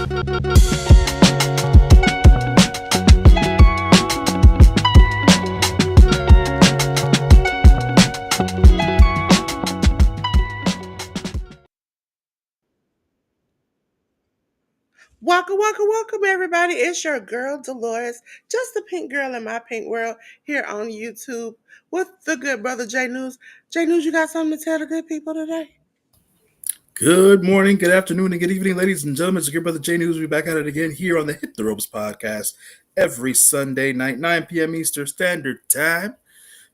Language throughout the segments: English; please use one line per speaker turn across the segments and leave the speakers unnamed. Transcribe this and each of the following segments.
Welcome, everybody. It's your girl, Delores, just the pink girl in my pink world, here on YouTube with the good brother J News. J News, you got something to tell the good people today?
Good morning, good afternoon, and good evening, ladies and gentlemen. It's your good brother J News. We're back at it again here on the Hit the Ropes podcast every Sunday night, 9 p.m. Eastern Standard Time,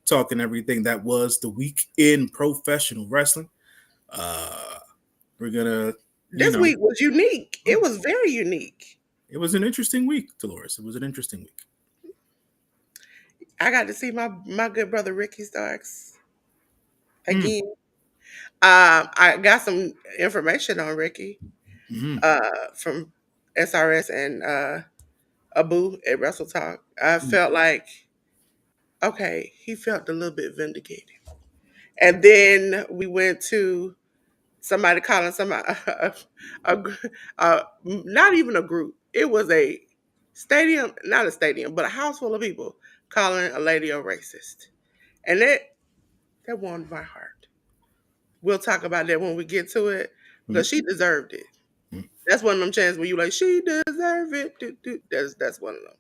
talking everything that was the week in professional wrestling. We're gonna,
This week was unique. It was very unique.
It was an interesting week, Dolores. It was an interesting week.
I got to see my good brother Ricky Starks again. I got some information on Ricky from SRS and Abu at Wrestle Talk. I felt like, okay, he felt a little bit vindicated. And then we went to somebody calling somebody, not even a group. It was a stadium, not a stadium, but a house full of people calling a lady a racist. And that warmed my heart. We'll talk about that when we get to it because she deserved it. That's one of them chances where you like, she deserved it. That's one of them.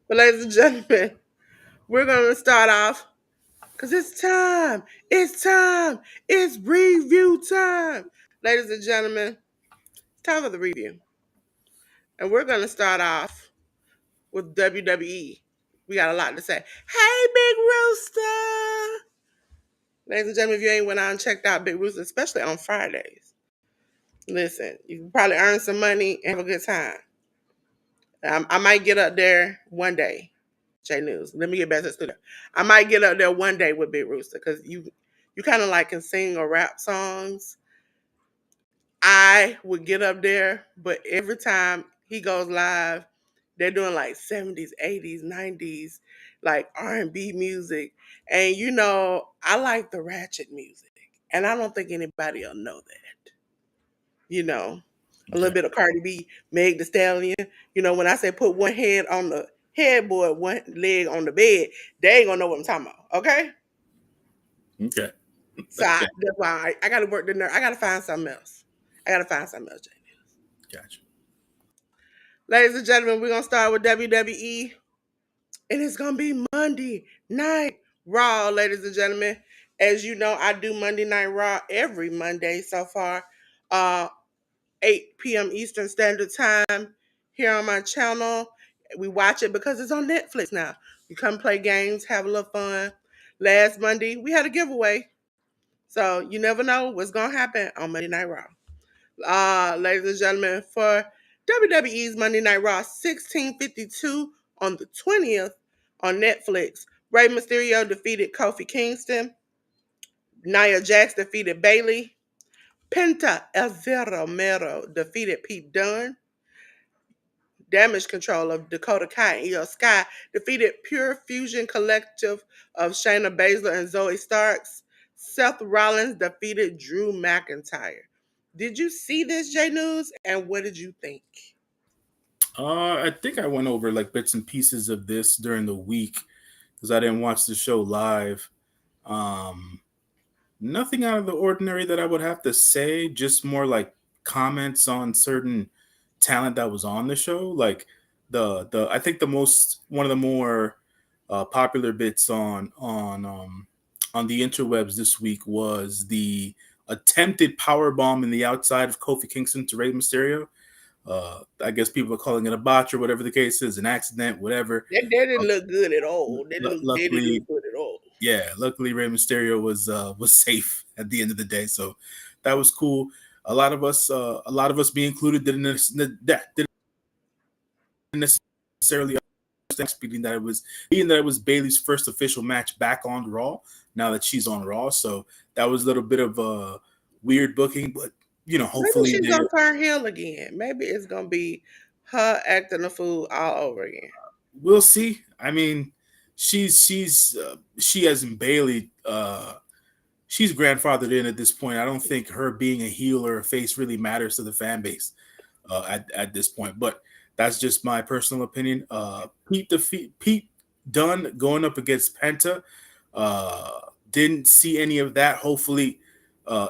But ladies and gentlemen, we're going to start off because it's time. It's time. It's review time. Ladies and gentlemen, it's time for the review. And we're going to start off with WWE. We got a lot to say. Hey, Big Rooster. Ladies and gentlemen, if you ain't went out and checked out Big Rooster, especially on Fridays, listen, you can probably earn some money and have a good time. I might get up there one day. J News. Let me get back to the studio. I might get up there one day with Big Rooster because you kind of like can sing or rap songs. I would get up there, but every time he goes live, they're doing like 70s, 80s, 90s, like R&B music. And you know, I like the ratchet music. And I don't think anybody will know that. You know, a little bit of Cardi B, Meg Thee Stallion. You know, when I say put one head on the headboard, one leg on the bed, they ain't gonna know what I'm talking about. Okay?
Okay.
So that's why I gotta work the nerve. I gotta find something else. Jay.
Gotcha.
Ladies and gentlemen, we're gonna start with WWE. And it's gonna be Monday Night Raw, ladies and gentlemen. As you know, I do Monday Night Raw every Monday so far. 8 p.m. Eastern Standard Time here on my channel. We watch it because it's on Netflix now. You come play games, have a little fun. Last Monday, we had a giveaway. So you never know what's going to happen on Monday Night Raw. Ladies and gentlemen, for WWE's Monday Night Raw 1652 on the 20th on Netflix, Rey Mysterio defeated Kofi Kingston. Nia Jax defeated Bayley. Penta El Zero Mero defeated Pete Dunne. Damage Control of Dakota Kai and Io Sky defeated Pure Fusion Collective of Shayna Baszler and Zoe Starks. Seth Rollins defeated Drew McIntyre. Did you see this, J News? And what did you think?
I think I went over like bits and pieces of this during the week because I didn't watch the show live. Nothing out of the ordinary that I would have to say, just more like comments on certain talent that was on the show. Like the I think the most one of the more popular bits on the interwebs this week was the attempted power bomb in the outside of Kofi Kingston to Rey Mysterio. I guess people are calling it a botch or whatever the case is, an accident, whatever.
That didn't look good at all. They didn't look good at all.
Yeah, luckily Rey Mysterio was safe at the end of the day, so that was cool. A lot of us, me included, didn't necessarily understand being that it was Bayley's first official match back on Raw. Now that she's on Raw, so that was a little bit of a weird booking, but you know, hopefully
maybe she's gonna turn heel again. Maybe it's gonna be her acting a fool all over again.
We'll see. I mean, she as in Bayley, she's grandfathered in at this point. I don't think her being a heel or a face really matters to the fan base. at this point. But that's just my personal opinion. Pete Dunne going up against Penta. Uh, didn't see any of that. Hopefully,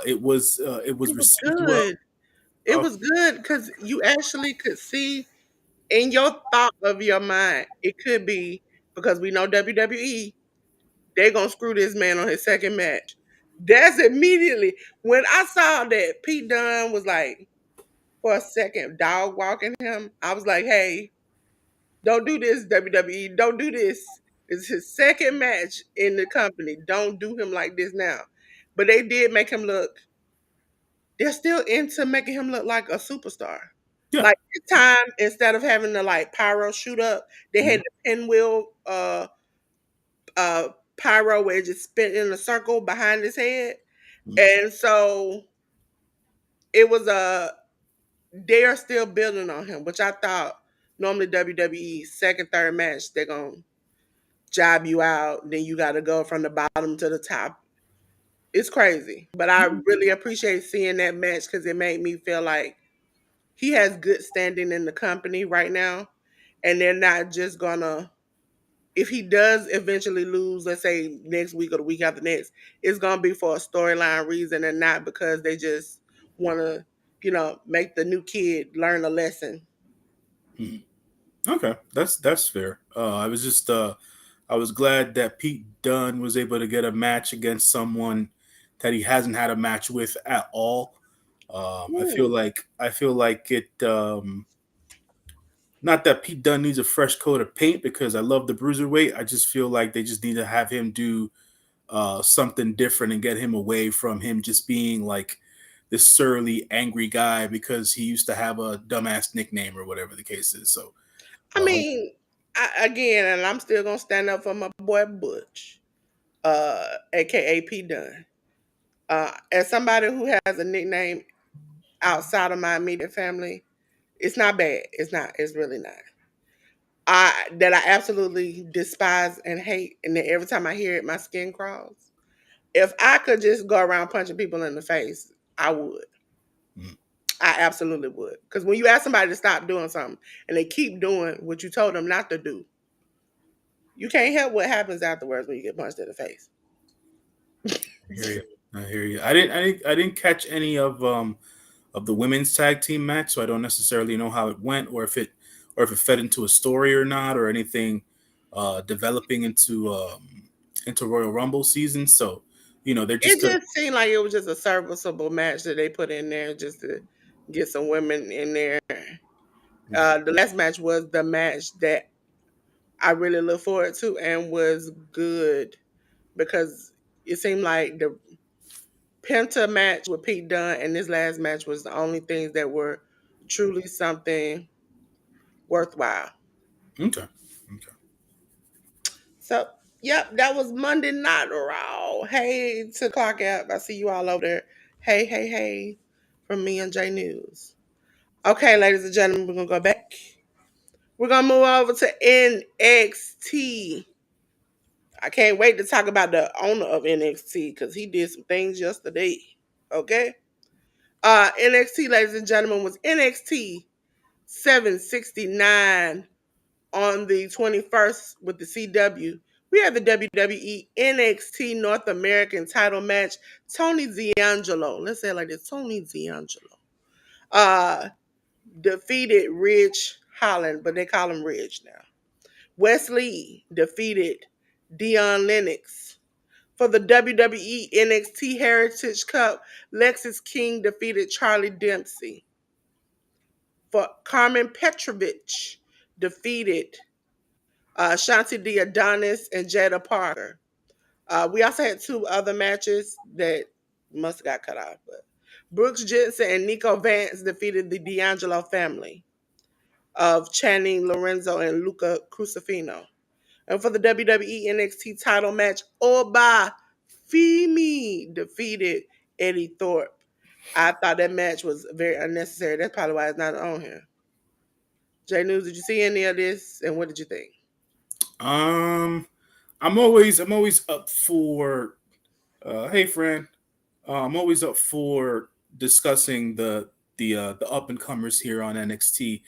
it was
It was
received well.
good. It
Oh,
was good because you actually could see in your thought of your mind, it could be because we know WWE, they're gonna screw this man on his second match. That's immediately when I saw that Pete Dunne was like for a second dog walking him, I was like, hey, don't do this, WWE. Don't do this. It's his second match in the company. Don't do him like this now. But they did make him look, they're still into making him look like a superstar.
yeah.
Like this time, instead of having the like pyro shoot up, they had
Mhm,
the pinwheel uh pyro where it just spin in a circle behind his head.
mhm.
And so it was a they are still building on him, which I thought normally WWE second, third match, they're gonna job you out, then you gotta go from the bottom to the top. It's crazy. But I really appreciate seeing that match because it made me feel like he has good standing in the company right now. And they're not just gonna if he does eventually lose, let's say next week or the week after next, it's gonna be for a storyline reason and not because they just wanna, make the new kid learn a lesson.
Mhm. Okay, that's fair. I was glad that Pete Dunne was able to get a match against someone that he hasn't had a match with at all.
Ooh.
I feel like it. Not that Pete Dunne needs a fresh coat of paint because I love the bruiserweight. I just feel like they just need to have him do something different and get him away from him just being like this surly, angry guy because he used to have a dumbass nickname or whatever the case is. So,
I
uh,
mean, again, and I'm still gonna stand up for my boy Butch, aka P Dunn. As somebody who has a nickname outside of my immediate family, it's not bad. It's not. It's really not. I absolutely despise and hate, and then every time I hear it, my skin crawls. If I could just go around punching people in the face, I would.
mm,
I absolutely would. Because when you ask somebody to stop doing something and they keep doing what you told them not to do, you can't help what happens afterwards when you get punched in the face.
I hear you. I hear you. I didn't catch any of the women's tag team match, so I don't necessarily know how it went or if it fed into a story or not or anything developing into Royal Rumble season. So, they're just
It
gonna.
just seemed like it was just a serviceable match that they put in there just to get some women in there.
Mhm.
The last match was the match that I really look forward to and was good because it seemed like the Penta match with Pete Dunne and this last match was the only things that were truly something worthwhile.
Okay. Okay.
So, yep, that was Monday Night Raw. Hey to Clock Out. I see you all over there. Hey, hey, hey, from me and J News. Okay, ladies and gentlemen, we're gonna go back. We're gonna move over to NXT. I can't wait to talk about the owner of NXT because he did some things yesterday. Okay. NXT, ladies and gentlemen, was NXT 769 on the 21st with the CW. We had the WWE NXT North American title match. Tony D'Angelo, let's say it like this, Tony D'Angelo, uh, defeated Ridge Holland, but they call him Ridge now. Wesley defeated Dion Lennox. For the WWE NXT Heritage Cup, Lexis King defeated Charlie Dempsey. For Carmen Petrovich defeated Shanti Adonis and Jada Parker. We also had two other matches that must have got cut off, but Brooks Jensen and Nico Vance defeated the D'Angelo family of Channing Lorenzo and Luca Crucifino. And for the WWE NXT title match, Oba Femi defeated Eddie Thorpe. I thought that match was very unnecessary. That's probably why it's not on here. J News, did you see any of this? And what did you think?
Um, I'm always up for. Hey, friend. I'm always up for discussing the up and comers here on NXT,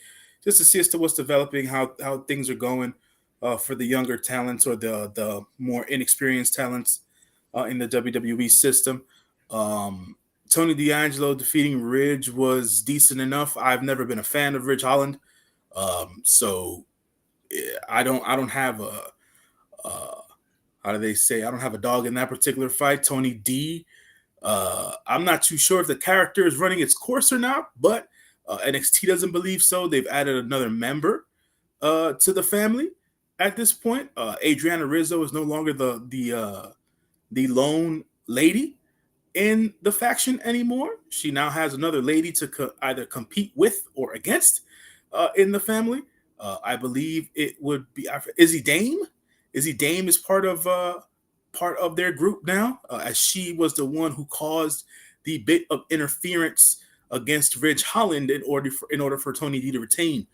just to see as to what's developing, how things are going for the younger talents or the more inexperienced talents in the WWE system. Um, Tony D'Angelo defeating Ridge was decent enough. I've never been a fan of Ridge Holland, so I don't have uh, how do they say, I don't have a dog in that particular fight. Tony D, I'm not too sure if the character is running its course or not, but NXT doesn't believe so. They've added another member to the family at this point. Adriana Rizzo is no longer the lone lady in the faction anymore. She now has another lady to either compete with or against in the family. I believe it would be Izzy Dame. Izzy Dame is part of their group now, as she was the one who caused the bit of interference against Ridge Holland in order for Tony D to retain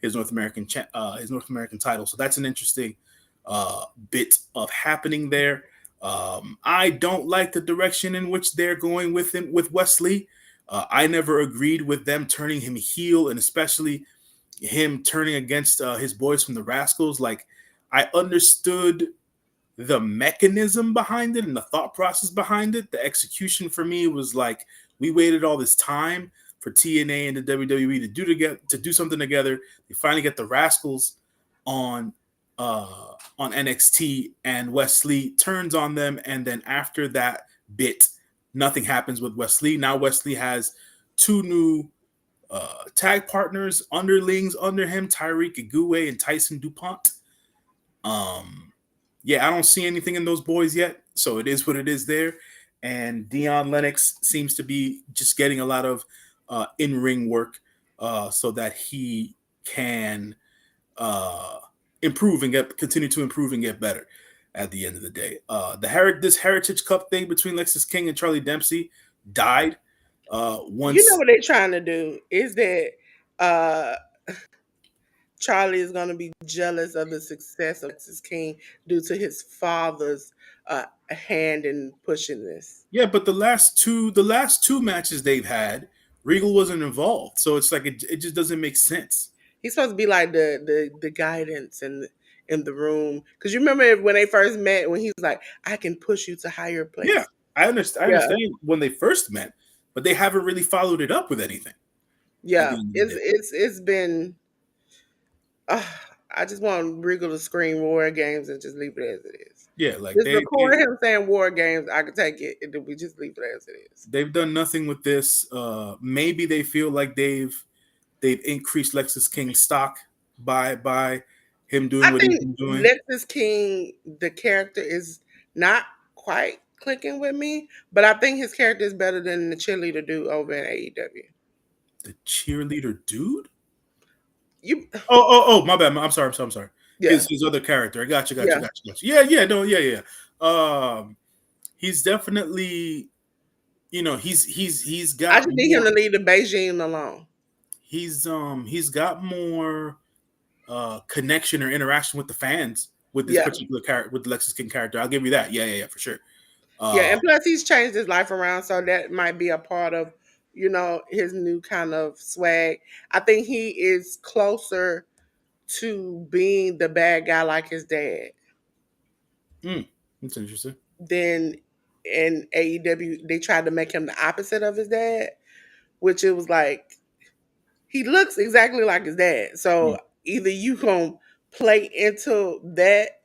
his North American title. So that's an interesting bit of happening there. I don't like the direction in which they're going with him with Wesley. I never agreed with them turning him heel, and especially him turning against his boys from the Rascals. Like, I understood the mechanism behind it and the thought process behind it. The execution for me was like, we waited all this time for TNA and the WWE to do something together. They finally get the Rascals on NXT, and Wesley turns on them, and then after that bit, nothing happens with Wesley. Now Wesley has two new tag partners, underlings under him, Tyreek Iguwe and Tyson DuPont. Yeah, I don't see anything in those boys yet, so it is what it is there. And Dion Lennox seems to be just getting a lot of in-ring work so that he can uh, continue to improve and get better at the end of the day. This Heritage Cup thing between Lexis King and Charlie Dempsey died
You know
once.
what they're trying to do is that uh, Charlie is going to be jealous of the success of Texas King due to his father's hand in pushing this.
Yeah, but the last two matches they've had, Regal wasn't involved, so it's like it just doesn't make sense.
He's supposed to be like the guidance in the room. Because you remember when they first met, when he was like, "I can push you to higher
Yeah,
place."
I understand. I
Yeah,
understand when they first met, but they haven't really followed it up with anything at
yeah.
the end of the
It's
day.
it's it's been. Uh, I just want Regal to scream war games and just leave it as it is.
Yeah, like
Just record him saying war games. I could take it, and then we just leave it as it is.
they've done nothing with this. Maybe they feel like they've increased Lexus King's stock by him doing
I
what he's
think
been doing.
Lexus King, the character, is not quite clicking with me, but I think his character is better than the cheerleader dude over in AEW.
The cheerleader dude.
You,
My bad. I'm sorry. I'm sorry.
yeah,
His other character. I got you. Got you.
yeah.
Got you. Got you. Yeah. Yeah. No. Yeah. Yeah. He's definitely, he's
I
got
just need him
more.
to leave the Beijing alone.
He's got more connection or interaction with the fans with this
Yeah,
particular character, with the Lexus King character. I'll give you that. Yeah. Yeah. Yeah. For sure.
yeah,
Uh,
and plus he's changed his life around, so that might be a part of his new kind of swag. I think he is closer to being the bad guy like his dad
mm, that's interesting.
than in AEW. They tried to make him the opposite of his dad, which it was like he looks exactly like his dad. So
Mm,
either you gonna play into that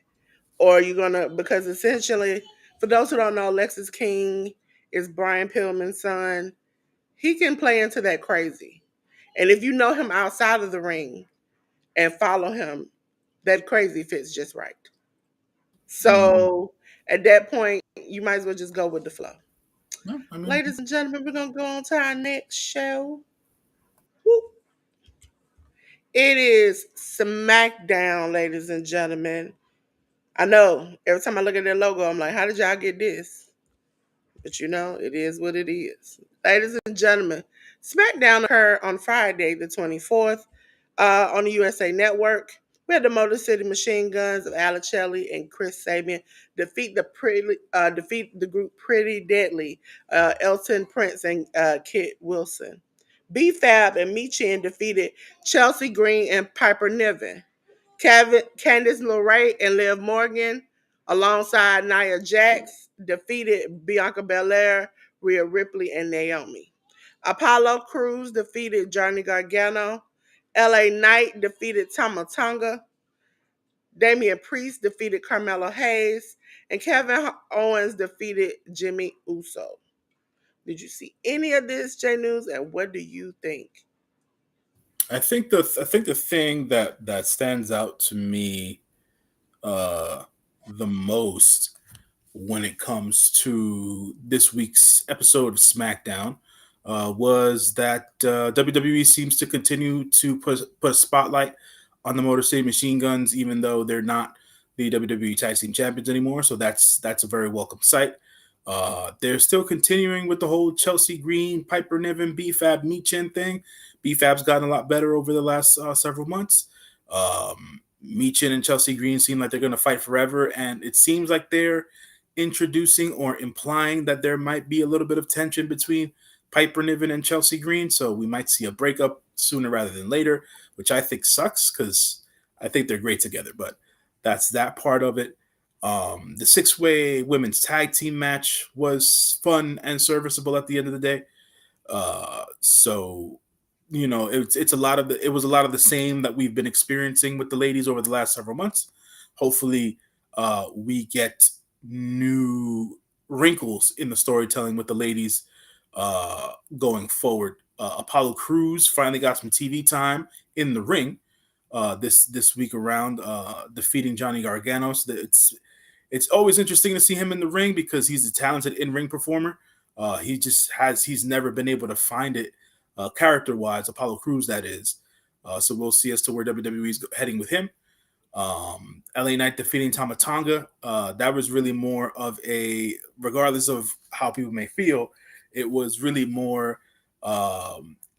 or you're gonna, because essentially, for those who don't know, Lexus King is Brian Pillman's son. He can play into that crazy. And if you know him outside of the ring and follow him, that crazy fits just right.
mm.
So at that point, you might as well just go with the flow.
No, I mean,
Ladies and gentlemen, we're gonna go on to our next show. Woo. It is SmackDown, ladies and gentlemen. I know every time I look at their logo, I'm like, how did y'all get this? But it is what it is. Ladies and gentlemen, SmackDown occurred on Friday, the 24th, on the USA Network. We had the Motor City Machine Guns of Alex Shelley and Chris Sabian defeat the group Pretty Deadly, Elton Prince and Kit Wilson. B-Fab and Michin defeated Chelsea Green and Piper Niven. Candice LeRae and Liv Morgan, alongside Nia Jax, defeated Bianca Belair, Rhea Ripley, and Naomi. Apollo Crews defeated Johnny Gargano. LA Knight defeated Tama Tonga. Damian Priest defeated Carmelo Hayes. And Kevin Owens defeated Jimmy Uso. Did you see any of this, J News? And what do you think?
I think the thing that stands out to me uh, the most when it comes to this week's episode of SmackDown was that WWE seems to continue to put a spotlight on the Motor City Machine Guns, even though they're not the WWE Tag Team Champions anymore. So that's a very welcome sight. They're still continuing with the whole Chelsea Green, Piper Niven, B-Fab, Michin thing. B-Fab's gotten a lot better over the last several months. Michin and Chelsea Green seem like they're going to fight forever, and it seems like they're introducing or implying that there might be a little bit of tension between Piper Niven and Chelsea Green. So we might see a breakup sooner rather than later, which I think sucks because I think they're great together. But that's that part of it. The six-way women's tag team match was fun and serviceable at the end of the day. So it's a lot of it was a lot of the same that we've been experiencing with the ladies over the last several months. Hopefully, we get new wrinkles in the storytelling with the ladies going forward. Apollo Crews finally got some TV time in the ring this week around, defeating Johnny Gargano. So it's always interesting to see him in the ring because he's a talented in-ring performer. He's never been able to find it character-wise, Apollo Crews, that is. So we'll see as to where WWE is heading with him. LA Knight defeating Tama Tonga. That was really more of regardless of how people may feel, it was really more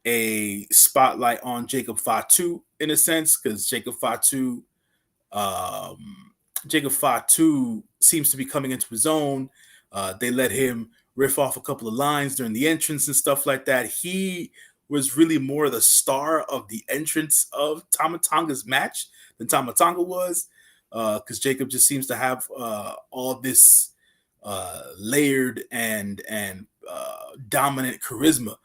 a spotlight on Jacob Fatu in a sense, because Jacob Fatu seems to be coming into his own. They let him riff off a couple of lines during the entrance and stuff like that. He was really more the star of the entrance of Tama Tonga's match than Tama Tonga was, because Jacob just seems to have all this layered and dominant charisma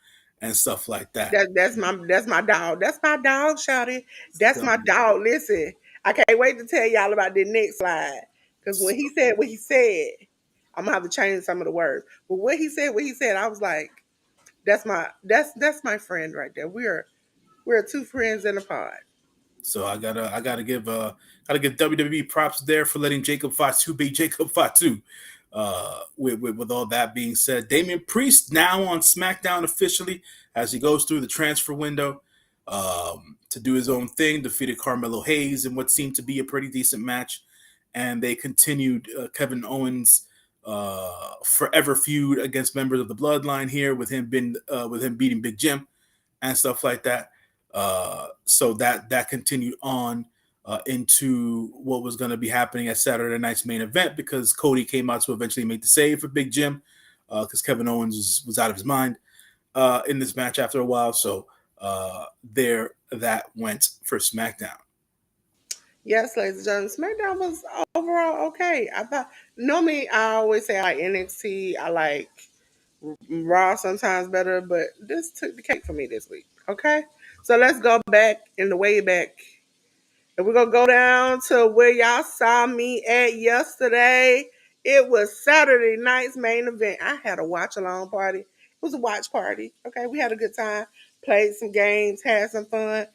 and stuff like that.
That's my dog. That's my dog, Shouty. That's my dog. Listen, I can't wait to tell y'all about the next slide. Because when he said what he said, I'm gonna have to change some of the words. But what he said, I was like, that's my friend right there. We're two friends in a pod.
So I gotta give WWE props there for letting Jacob Fatu be Jacob Fatu. With all that being said, Damian Priest now on SmackDown officially as he goes through the transfer window to do his own thing. Defeated Carmelo Hayes in what seemed to be a pretty decent match, and they continued Kevin Owens' forever feud against members of the Bloodline here with him beating Big Jim and stuff like that. So that continued on into what was going to be happening at Saturday night's main event, because Cody came out to eventually make the save for Big Jim because Kevin Owens was out of his mind in this match after a while. So there that went for SmackDown.
Yes, ladies and gentlemen, SmackDown was overall okay. I thought normally I always say I like NXT, I like Raw sometimes better, but this took the cake for me this week. Okay, so let's go back in the way back, and we're gonna go down to where y'all saw me at yesterday. It was Saturday night's main event. I had a watch along party. It was a watch party. Okay, we had a good time, played some games, had some fun.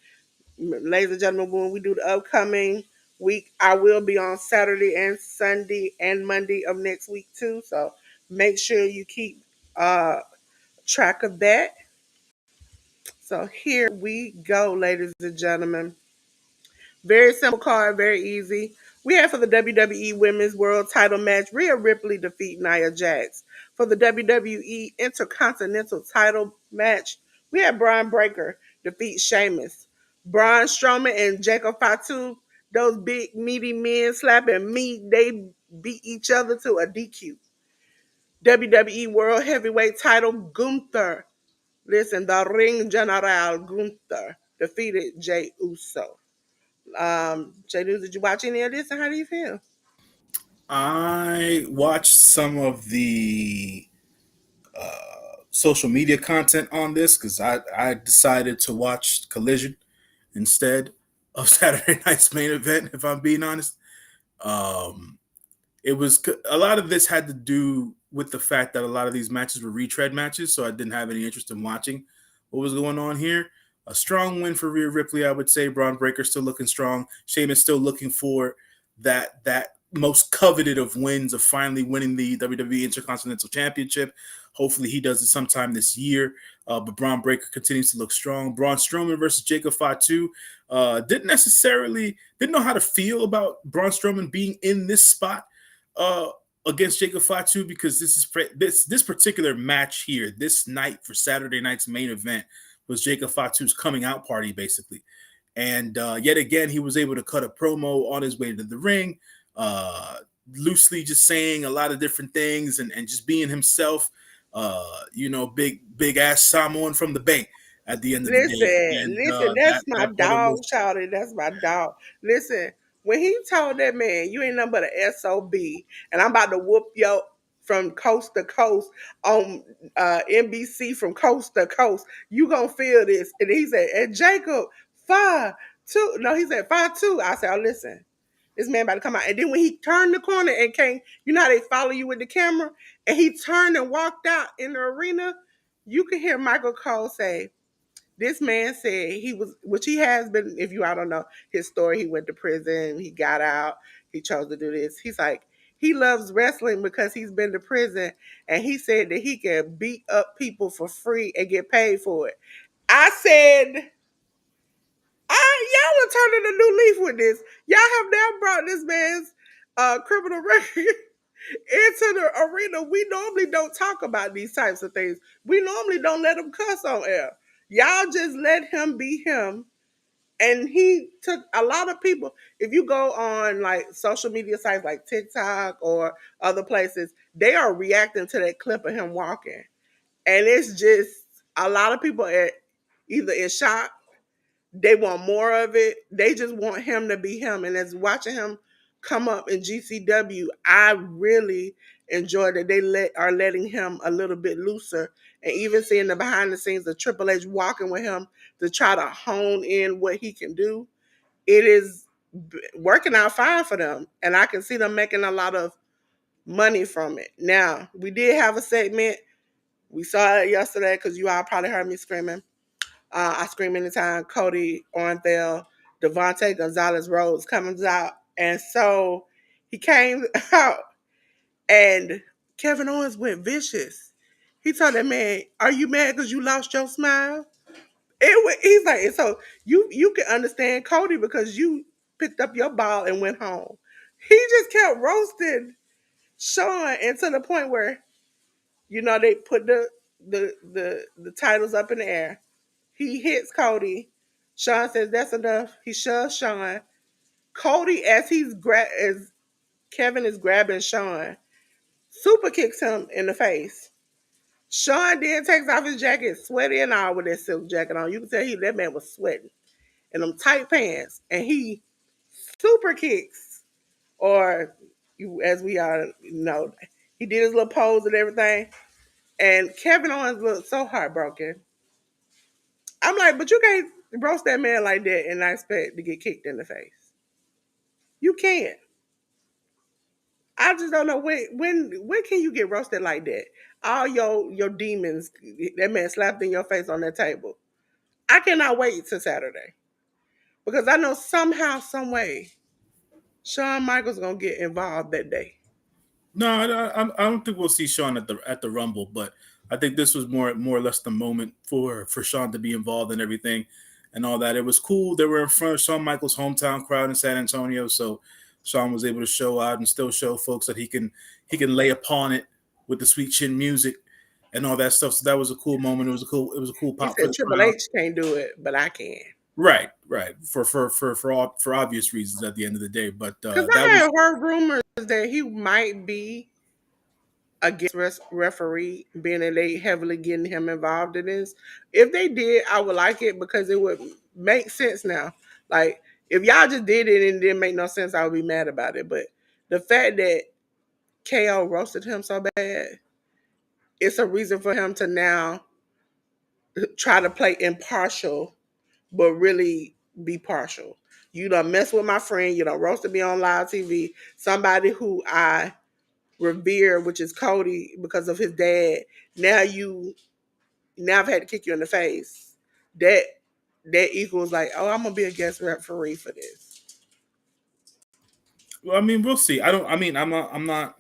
Ladies and gentlemen, when we do the upcoming week, I will be on Saturday and Sunday and Monday of next week too. So make sure you keep uh, track of that. So here we go, ladies and gentlemen. Very simple card, very easy. We have for the WWE Women's World Title match, Rhea Ripley defeat Nia Jax. For the WWE Intercontinental Title match, we have Braun Breaker defeat Sheamus. Braun Strowman and Jacob Fatu, those big meaty men slapping meat, they beat each other to a DQ. WWE World Heavyweight Title, Gunther Listen, the Ring General Gunther defeated Jay Uso. Jay, did you watch any of this, and how do you feel?
I watched some of the social media content on this because I decided to watch Collision instead of Saturday night's main event. If I'm being honest, um, it was a lot of this had to do with the fact that a lot of these matches were retread matches, so I didn't have any interest in watching what was going on here. A strong win for Rhea Ripley, I would say. Braun Breaker still looking strong. Sheamus still looking for that most coveted of wins of finally winning the WWE Intercontinental Championship. Hopefully he does it sometime this year. But Braun Breaker continues to look strong. Braun Strowman versus Jacob Fatu. Didn't know how to feel about Braun Strowman being in this spot uh, against Jacob Fatu because this particular match here, this night for Saturday night's main event, was Jacob Fatu's coming out party, basically. And yet again, he was able to cut a promo on his way to the ring, uh, loosely just saying a lot of different things and just being himself. Big ass Samoan from the Bay at the end of the day, and
Listen,
that
that's my
that brother
dog,
was.
Shouty. That's my dog. Listen, when he told that man, you ain't nothing but an SOB, and I'm about to whoop yo from coast to coast on NBC from coast to coast, you gonna feel this. And he said, and Jacob, 5-2. No, he said 5-2. I said, oh, listen, this man about to come out. And then when he turned the corner and came, you know how they follow you with the camera? And he turned and walked out in the arena, you could hear Michael Cole say, this man said he was, which he has been, if you, I don't know his story, he went to prison, he got out, he chose to do this. He's like, he loves wrestling because he's been to prison and he said that he can beat up people for free and get paid for it. I said, y'all are turning a new leaf with this. Y'all have now brought this man's criminal record into the arena. We normally don't talk about these types of things. We normally don't let him cuss on air. Y'all just let him be him. And he took a lot of people. If you go on like social media sites like TikTok or other places, they are reacting to that clip of him walking. And it's just a lot of people are either in shock, they want more of it. They just want him to be him. And as watching him come up in GCW, I really enjoy that are letting him a little bit looser. And even seeing the behind the scenes of Triple H walking with him to try to hone in what he can do, it is working out fine for them. And I can see them making a lot of money from it. Now, we did have a segment. We saw it yesterday because you all probably heard me screaming. I scream anytime Cody Ornthal, Devontae Gonzalez Rhodes comes out. And so he came out and Kevin Owens went vicious. He told that man, are you mad because you lost your smile? He's like, and so you can understand Cody because you picked up your ball and went home. He just kept roasting Sean, and to the point where, they put the titles up in the air. He hits Cody. Sean says that's enough. He shoves Sean. Cody, as Kevin is grabbing Sean, super kicks him in the face. Sean then takes off his jacket, sweaty and all with that silk jacket on. You can tell that man was sweating in them tight pants, and he super kicks, or as we all know, he did his little pose and everything. And Kevin Owens looked so heartbroken. I'm like, but you can't roast that man like that and not expect to get kicked in the face. You can't. I just don't know when can you get roasted like that? All your demons, that man slapped in your face on that table. I cannot wait till Saturday because I know somehow, some way, Shawn Michaels gonna get involved that day.
No, I don't think we'll see Sean at the Rumble, but I think this was more or less the moment for Sean to be involved in everything and all that. It was cool. They were in front of Shawn Michaels' hometown crowd in San Antonio, so Sean was able to show out and still show folks that he can lay upon it with the sweet chin music and all that stuff. So that was a cool moment. It was a cool
He
pop for
said
the
Triple
crowd.
H can't do it, but I can.
Right. For obvious reasons at the end of the day, but
Because
that
I
was
had heard rumors that he might be against referee, being that they heavily getting him involved in this. If they did, I would like it because it would make sense now. Like if y'all just did it and it didn't make no sense, I would be mad about it. But the fact that KO roasted him so bad, it's a reason for him to now try to play impartial, but really be partial. You done mess with my friend. You done roasted me on live TV. Somebody who I revere, which is Cody, because of his dad. Now I've had to kick you in the face. That that equals like, oh, I'm gonna be a guest referee for this.
Well, I mean, we'll see. I don't. I mean, I'm not. I'm not.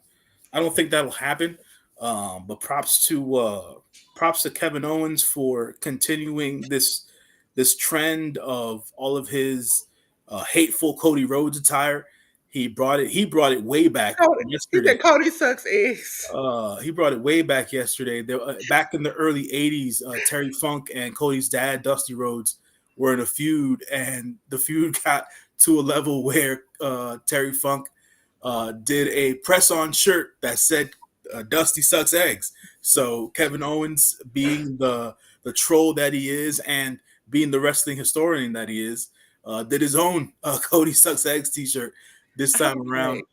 I don't think that'll happen. But props to Kevin Owens for continuing this trend of all of his hateful Cody Rhodes attire. He brought it way back
Cody, he
yesterday.
said Cody sucks eggs.
He brought it way back yesterday. Back in the early '80s, Terry Funk and Cody's dad, Dusty Rhodes, were in a feud, and the feud got to a level where Terry Funk did a press-on shirt that said "Dusty sucks eggs." So Kevin Owens, being the troll that he is, and being the wrestling historian that he is, did his own Cody sucks eggs T-shirt this time
Okay.
around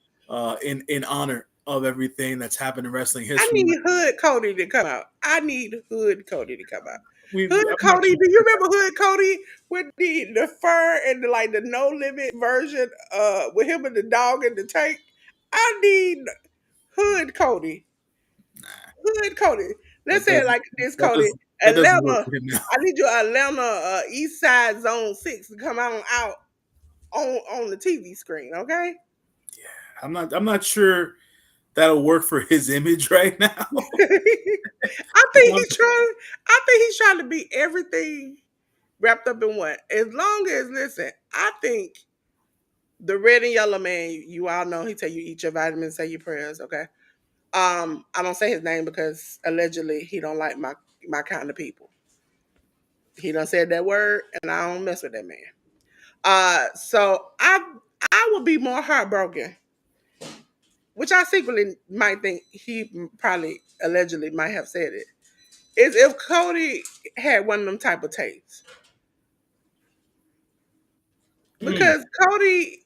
in honor of everything that's happened in wrestling
I
history.
need Hood Cody to come out. I need Hood Cody to come out. Hood
I'm not
Cody,
sure.
do you remember Hood Cody with the fur and the no limit version with him and the dog in the tank? I need Hood Cody. Hood Cody.
That
Let's say it
doesn't
like this,
that
Cody.
doesn't that doesn't work
Atlanta.
for him now.
I need your Atlanta East Side Zone 6 to come out on the TV screen, okay?
I'm not sure that'll work for his image right now.
I think he's trying to be everything wrapped up in one. As long as listen, I think the red and yellow man, you all know he tell you eat your vitamins, say your prayers, okay? I don't say his name because allegedly he don't like my kind of people. He done said that word and I don't mess with that man. So I would be more heartbroken, which I secretly might think he probably allegedly might have said it, is if Cody had one of them type of tapes.
Mm,
Because Cody,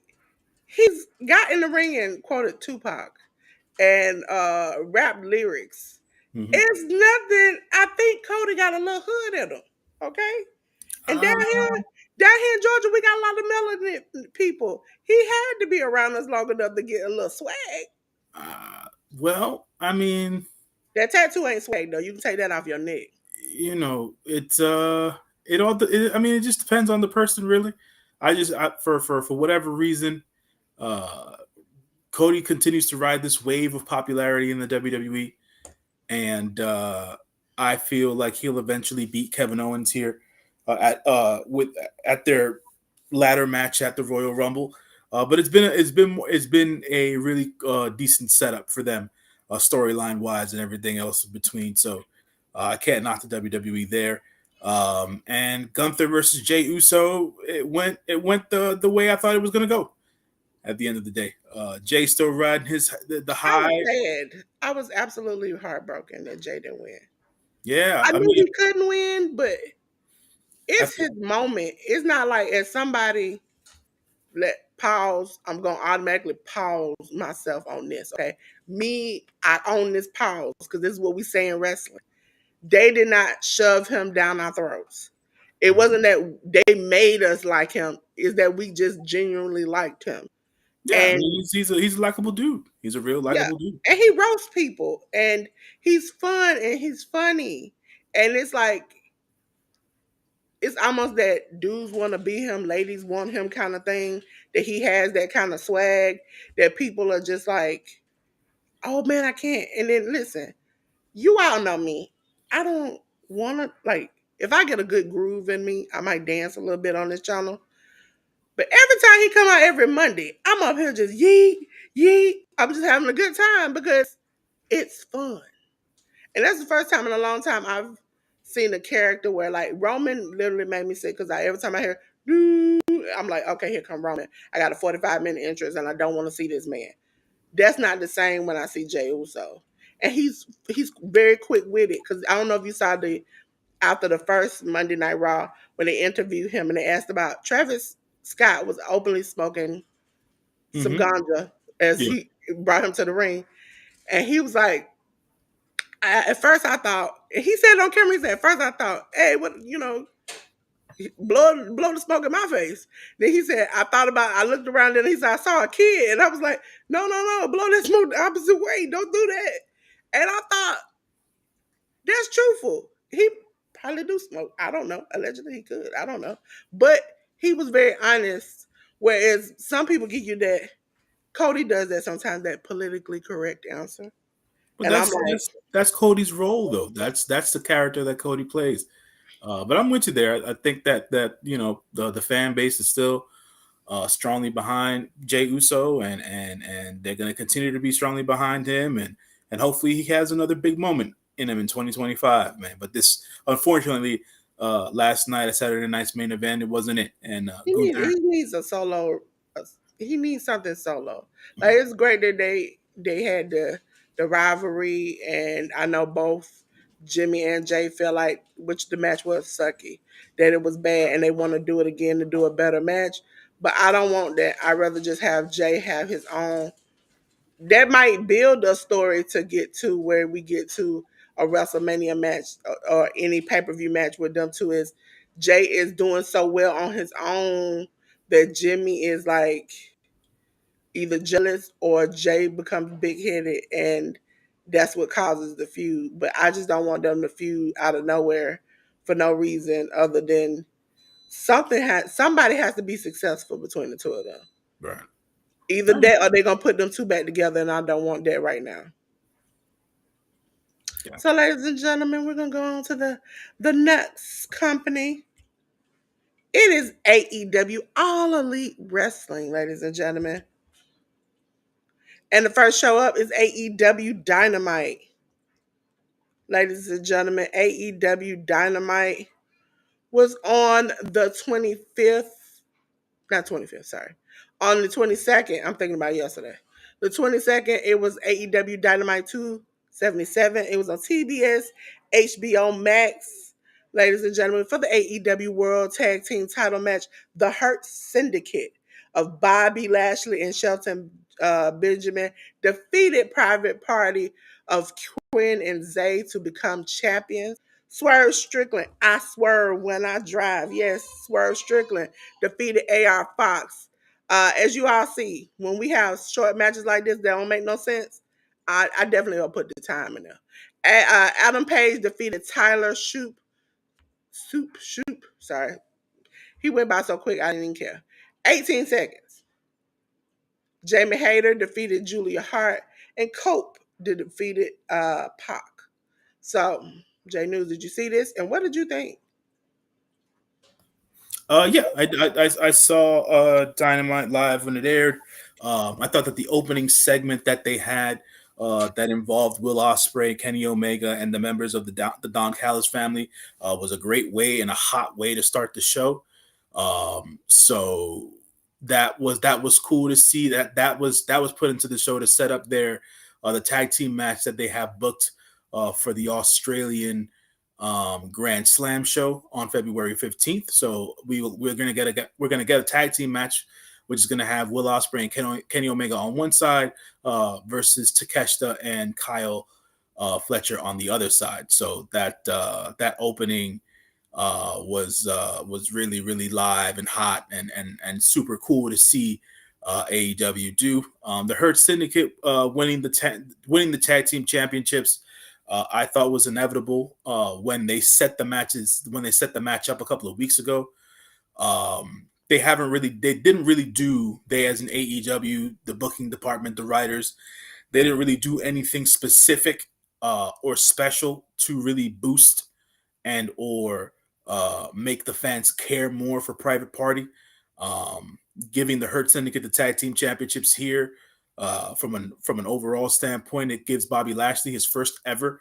he's got in the ring and quoted Tupac and rap lyrics.
hmm
It's nothing. I think Cody got a little hood in him. Okay? And
uh,
down here in Georgia, we got a lot of melanin people. He had to be around us long enough to get a little swag.
uh, well, I mean,
That tattoo ain't swag though. You can take that off your neck.
it's I mean, it just depends on the person, really. For whatever reason, uh, Cody continues to ride this wave of popularity in the WWE, and I feel like he'll eventually beat Kevin Owens here at their ladder match at the Royal Rumble. But it's been a really decent setup for them, storyline wise and everything else in between. So I can't knock the WWE there. And Gunther versus Jey Uso, it went the way I thought it was going to go. At the end of the day, Jay still riding the
I was
high.
sad. I was absolutely heartbroken that Jay didn't win.
Yeah,
I
I
knew
mean,
he couldn't win, but
I
it's
feel,
his moment. It's not like as somebody let pause, I'm gonna automatically pause myself on this. Okay. Me, I own this pause because this is what we say in wrestling. They did not shove him down our throats. It wasn't that they made us like him, it's that we just genuinely liked him.
yeah, I
And
mean, he's a likable dude. He's a real
yeah,
likable dude.
and he roasts people and he's fun and he's funny. And it's like it's almost that dudes want to be him, ladies want him kind of thing. That he has that kind of swag that people are just like, oh man, I can't. And then listen, you all know me. I don't want to like. If I get a good groove in me, I might dance a little bit on this channel. But every time he come out every Monday, I'm up here just yeet yeet. I'm just having a good time because it's fun. And that's the first time in a long time I've seen a character where like Roman literally made me sick because every time I hear "Doo," I'm like, okay, here come Roman. I got a 45-minute interest and I don't want to see this man. That's not the same when I see Jey Uso. and he's very quick with it. Because I don't know if you saw the after the first Monday Night Raw when they interviewed him and they asked about Travis Scott was openly smoking some
Hmm.
ganja as
Yeah.
he brought him to the ring, and he was like, at first I thought he said it on camera. He said at first I thought, hey, what blow the smoke in my face. Then he said, I looked around and he said, I saw a kid. And I was like, no, blow that smoke the opposite way. Don't do that. And I thought, that's truthful. He probably do smoke. I don't know. Allegedly he could. I don't know. But he was very honest. Whereas some people give you that, Cody does that sometimes, that politically correct answer.
But
And I'm
that's
like,
that's Cody's role, though. That's the character that Cody plays. But I'm with you there. I think that the fan base is still strongly behind Jey Uso, and they're going to continue to be strongly behind him, and hopefully he has another big moment in him in 2025, man. But this, unfortunately, last night at Saturday night's main event, it wasn't it. And Gunther,
he needs a solo. He needs something solo. Like it's great that they had the rivalry, and I know both Jimmy and Jay feel like which the match was sucky, that it was bad, and they want to do it again to do a better match. But I don't want that. I'd rather just have Jay have his own. That might build a story to get to where we get to a WrestleMania match, or any pay per view match with them two. Is Jay is doing so well on his own that Jimmy is like either jealous, or Jay becomes big headed, and that's what causes the feud. But I just don't want them to feud out of nowhere for no reason other than somebody has to be successful between the two of them.
right?
Either that or they're gonna put them two back together, and I don't want that right now.
Yeah.
So, ladies and gentlemen, we're gonna go on to the next company. It is AEW, All Elite Wrestling, ladies and gentlemen. And the first show up is AEW Dynamite. Ladies and gentlemen, AEW Dynamite was on the 25th, not 25th, sorry. On the 22nd, I'm thinking about yesterday. The 22nd, it was AEW Dynamite 277. It was on TBS, HBO Max. Ladies and gentlemen, for the AEW World Tag Team title match, the Hurt Syndicate of Bobby Lashley and Shelton Benjamin defeated Private Party of Quinn and Zay to become champions. Swerve Strickland, I swerve when I drive. Yes, Swerve Strickland defeated AR Fox. As you all see, when we have short matches like this that don't make no sense, I definitely will put the time in there. Adam Page defeated Tyler Shoop. Sorry, he went by so quick I didn't even care. 18 seconds. Jamie Hayter defeated Julia Hart, and Cope defeated Pac. So, Jay News, did you see this? And what did you think?
Yeah, I saw Dynamite live when it aired. I thought that the opening segment that they had that involved Will Ospreay, Kenny Omega, and the members of the Don Callis family was a great way and a hot way to start the show. So that was cool to see that was put into the show to set up the tag team match that they have booked for the Australian Grand Slam show on February 15th. So we're gonna get a tag team match, which is gonna have Will Ospreay and Kenny Omega on one side versus Takeshita and Kyle Fletcher on the other side. So that opening was really really live and hot and super cool to see AEW do. The Hurt Syndicate winning the tag team championships. I thought was inevitable when they set the match up a couple of weeks ago. They didn't really do, they as an AEW, the booking department, the writers, they didn't really do anything specific or special to really boost and or make the fans care more for Private Party. Um, Giving the Hurt Syndicate the tag team championships here, from an overall standpoint, it gives Bobby Lashley his first ever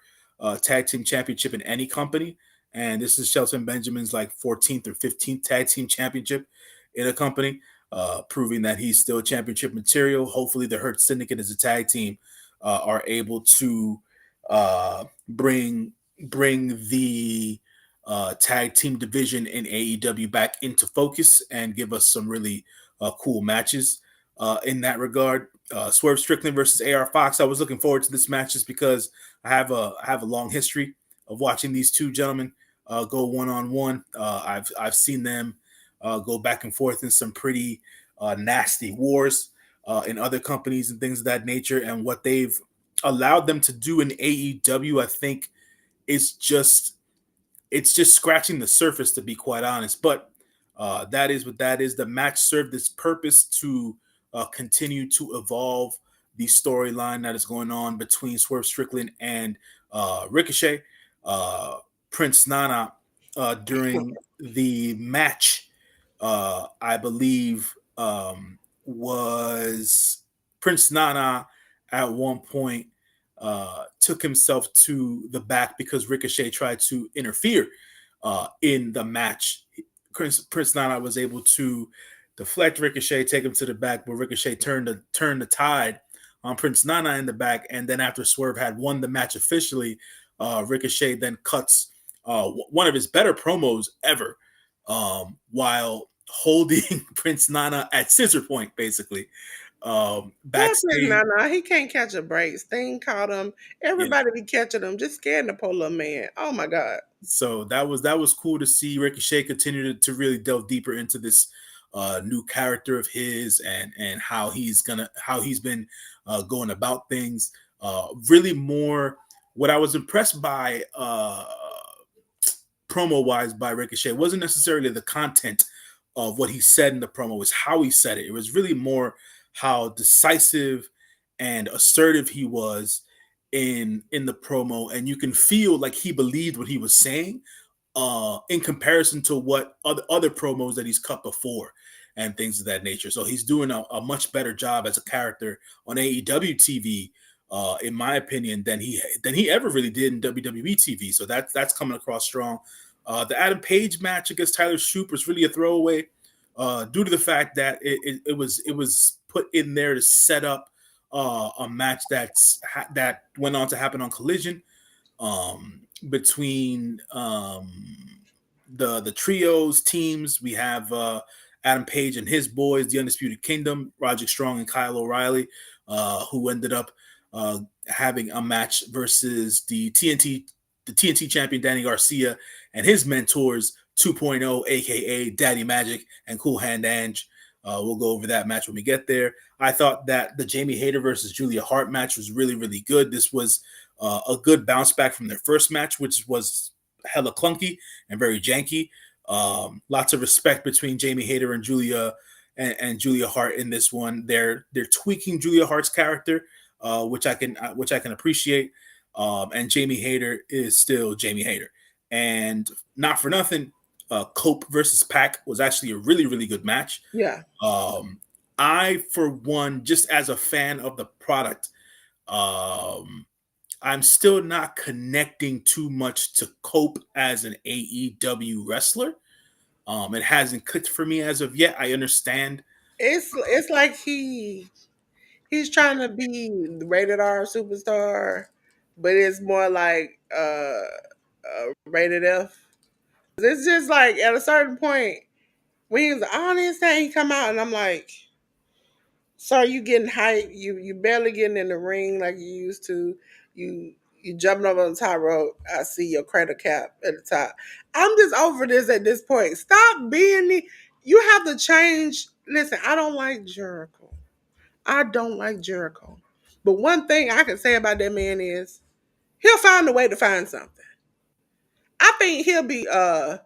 tag team championship in any company, and this is Shelton Benjamin's like 14th or 15th tag team championship in a company, proving that he's still championship material. Hopefully, the Hurt Syndicate as a tag team are able to bring the tag team division in AEW back into focus and give us some really cool matches in that regard. Swerve Strickland versus AR Fox. I was looking forward to this match just because I have a long history of watching these two gentlemen go one on one. I've seen them go back and forth in some pretty nasty wars in other companies and things of that nature, and what they've allowed them to do in AEW, I think, is just it's just scratching the surface, to be quite honest. But that is what that is. The match served its purpose to continue to evolve the storyline that is going on between Swerve Strickland and Ricochet. Prince Nana during the match, I believe, was Prince Nana at one point took himself to the back because Ricochet tried to interfere in the match. Prince Nana was able to deflect Ricochet, take him to the back, but Ricochet turned the tide on Prince Nana in the back. And then after Swerve had won the match officially, Ricochet then cuts one of his better promos ever while holding Prince Nana at scissor point, basically.
Poor Chris
Backstage,
Nana, he can't catch a break. Sting caught him.
yeah.
Everybody be catching him. Just scared the poor little man. Oh my God.
So that was cool to see Ricochet continue to really delve deeper into this new character of his, and how he's been going about things. Really more what I was impressed by promo wise by Ricochet wasn't necessarily the content of what he said in the promo, it was how he said it. It was really more how decisive and assertive he was in the promo, and you can feel like he believed what he was saying in comparison to what other promos that he's cut before and things of that nature. So he's doing a much better job as a character on AEW TV, in my opinion, than he ever really did in WWE TV. So that's coming across strong. The Adam Page match against Tyler Shoop was really a throwaway, due to the fact that it was put in there to set up a match that went on to happen on Collision, between the trios teams. We have Adam Page and his boys, the Undisputed Kingdom, Roderick Strong and Kyle O'Reilly, who ended up having a match versus the TNT champion Danny Garcia and his mentors 2.0, aka Daddy Magic and Cool Hand Ange. We'll go over that match when we get there. I thought that the Jamie Hayter versus Julia Hart match was really, really good. This was a good bounce back from their first match, which was hella clunky and very janky. Lots of respect between Jamie Hayter and Julia Hart in this one. They're tweaking Julia Hart's character, which I can appreciate. And Jamie Hayter is still Jamie Hayter. And not for nothing, Cope versus Pac was actually a really, really good match.
Yeah.
I, for one, just as a fan of the product, I'm still not connecting too much to Cope as an AEW wrestler. It hasn't clicked for me as of yet. I understand.
It's like he's trying to be the rated R superstar, but it's more like rated F. It's just like at a certain point when he was on his thing, he come out and I'm like, "Sir, you getting hype? You barely getting in the ring like you used to. You jumping over on the top rope. I see your cradle cap at the top. I'm just over this at this point. Stop being the. You have to change. Listen, I don't like Jericho. I don't like Jericho. But one thing I can say about that man is he'll find a way to find something. I think he'll be uh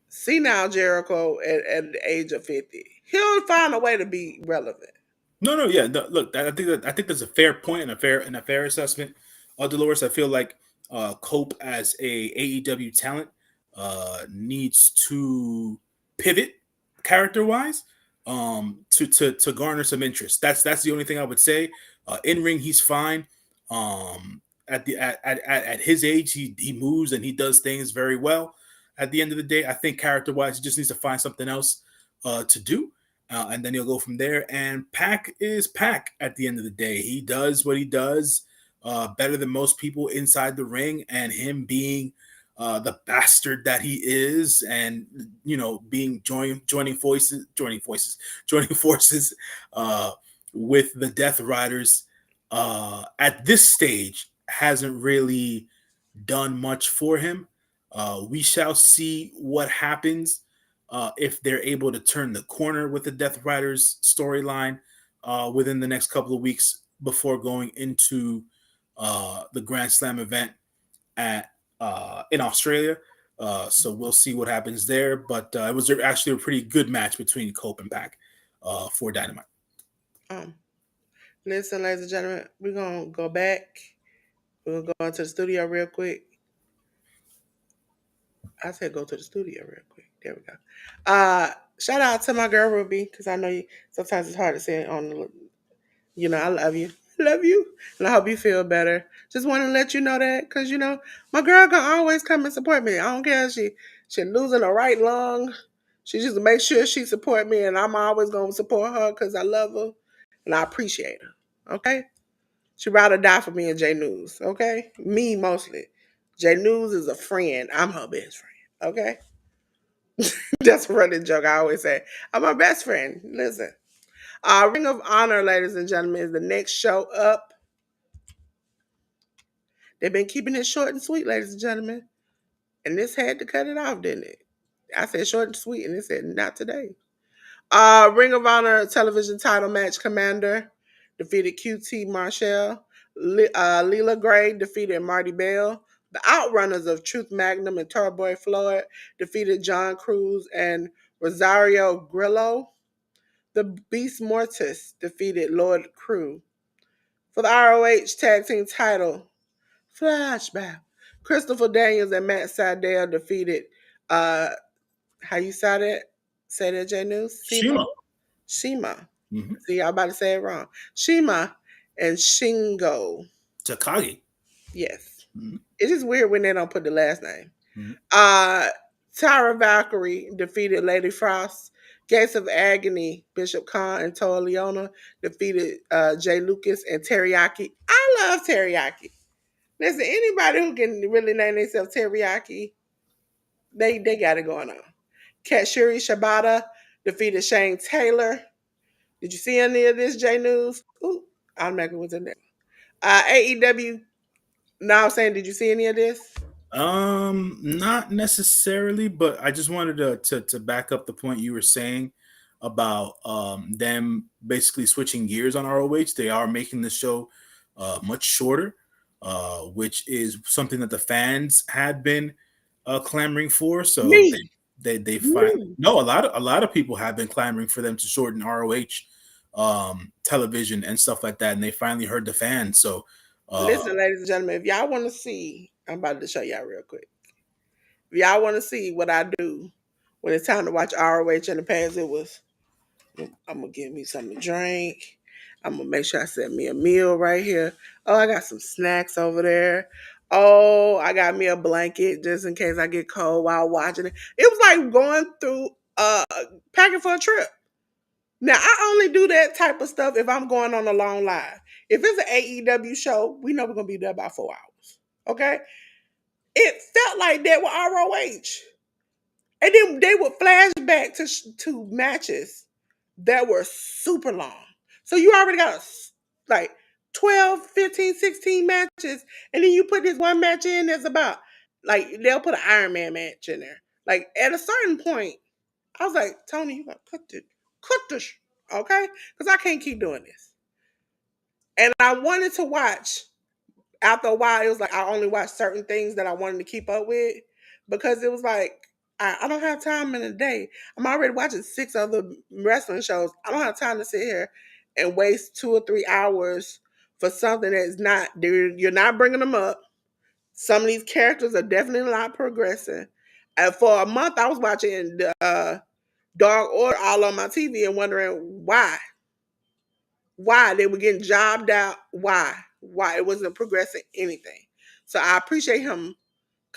senile Jericho at the age of 50. He'll find a way to be relevant.
No, no, yeah. No, look, I think that's a fair point and a fair assessment. Dolores, I feel like Cope as a AEW talent needs to pivot character wise, to garner some interest. That's the only thing I would say. In ring, he's fine. At his age, he moves and he does things very well. At the end of the day, I think character wise, he just needs to find something else to do. and then he'll go from there. And Pac is Pac at the end of the day. He does what he does better than most people inside the ring, and him being the bastard that he is, and being joining forces uh, with the Death Riders at this stage hasn't really done much for him. We shall see what happens if they're able to turn the corner with the Death Riders storyline within the next couple of weeks before going into the Grand Slam event at in Australia. So we'll see what happens there. But it was actually a pretty good match between Cope and Pac for Dynamite.
Um, Listen, ladies and gentlemen, we're gonna go back. We're gonna go into the studio real quick. I said go to the studio real quick. There we go. Shout out to my girl Ruby, because I know you sometimes it's hard to say it on the I love you. Love you. And I hope you feel better. Just want to let you know that, because my girl gonna always come and support me. I don't care if she losing a right lung. She just make sure she support me, and I'm always gonna support her because I love her and I appreciate her. Okay? She rather die for me and J News. Okay? Me mostly. J News is a friend. I'm her best friend. Okay? That's a running joke I always say. I'm my best friend. Listen. Ring of Honor, ladies and gentlemen, is the next show up. They've been keeping it short and sweet, ladies and gentlemen. And this had to cut it off, didn't it? I said short and sweet, and it said not today. Ring of Honor television title match Commander defeated QT Marshall. Leela Gray defeated Marty Bell. The Outrunners of Truth Magnum and Turboy Floyd defeated John Cruz and Rosario Grillo. The Beast Mortis defeated Lord Crew. For the ROH Tag Team title, Flashback. Christopher Daniels and Matt Sydal defeated, how you say that? Say that, J News?
Shima.
Shima.
Mm-hmm.
See, I'm about to say it wrong. Shima and Shingo.
Takagi.
Yes.
Mm-hmm.
It's just weird when they don't put the last name.
Mm-hmm.
Tara Valkyrie defeated Lady Frost. Gates of Agony, Bishop Khan and Toa Leona defeated Jay Lucas and Teriyaki. I love Teriyaki. Listen, anybody who can really name themselves Teriyaki, they got it going on. Katsuri Shibata defeated Shane Taylor. Did you see any of this, J News? Ooh, automatically was in there. AEW. Now I'm saying, did you see any of this?
Not necessarily, but I just wanted to back up the point you were saying about them basically switching gears on ROH. They are making the show much shorter, which is something that the fans had been clamoring for. So
Me.
they find
Me.
no a lot of people have been clamoring for them to shorten ROH television and stuff like that, and they finally heard the fans. So
Listen, ladies and gentlemen, if y'all want to see, I'm about to show y'all real quick. If y'all want to see what I do when it's time to watch ROH, in the past, it was I'm gonna give me something to drink. I'm gonna make sure I set me a meal right here. Oh, I got some snacks over there. Oh, I got me a blanket just in case I get cold while watching it. It was like going through packing for a trip. Now I only do that type of stuff if I'm going on a long live. If it's an AEW show, we know we're gonna be there about 4 hours. Okay? It felt like that with ROH. And then they would flash back to matches that were super long. So you already got like 12, 15, 16 matches. And then you put this one match in that's about, like, they'll put an Iron Man match in there. Like, at a certain point, I was like, Tony, you got to cut this, okay? Because I can't keep doing this. And I wanted to watch. After a while, it was like I only watched certain things that I wanted to keep up with, because it was like I don't have time in a day. I'm already watching 6 other wrestling shows. I don't have time to sit here and waste 2 or 3 hours for something that's not. You're not bringing them up. Some of these characters are definitely not progressing. And for a month, I was watching the Dog Order all on my TV and wondering why they were getting jobbed out, why it wasn't progressing anything. So I appreciate him.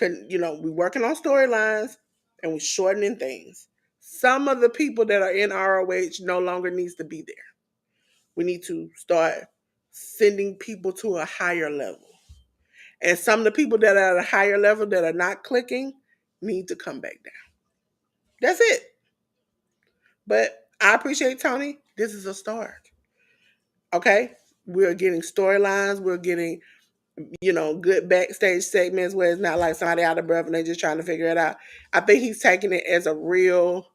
We working on storylines and we shortening things. Some of the people that are in ROH no longer needs to be there. We need to start sending people to a higher level. And some of the people that are at a higher level that are not clicking need to come back down. That's it. But I appreciate Tony. This is a start. Okay? We're getting storylines. We're getting, good backstage segments where it's not like somebody out of breath and they're just trying to figure it out. I think he's taking it as a real,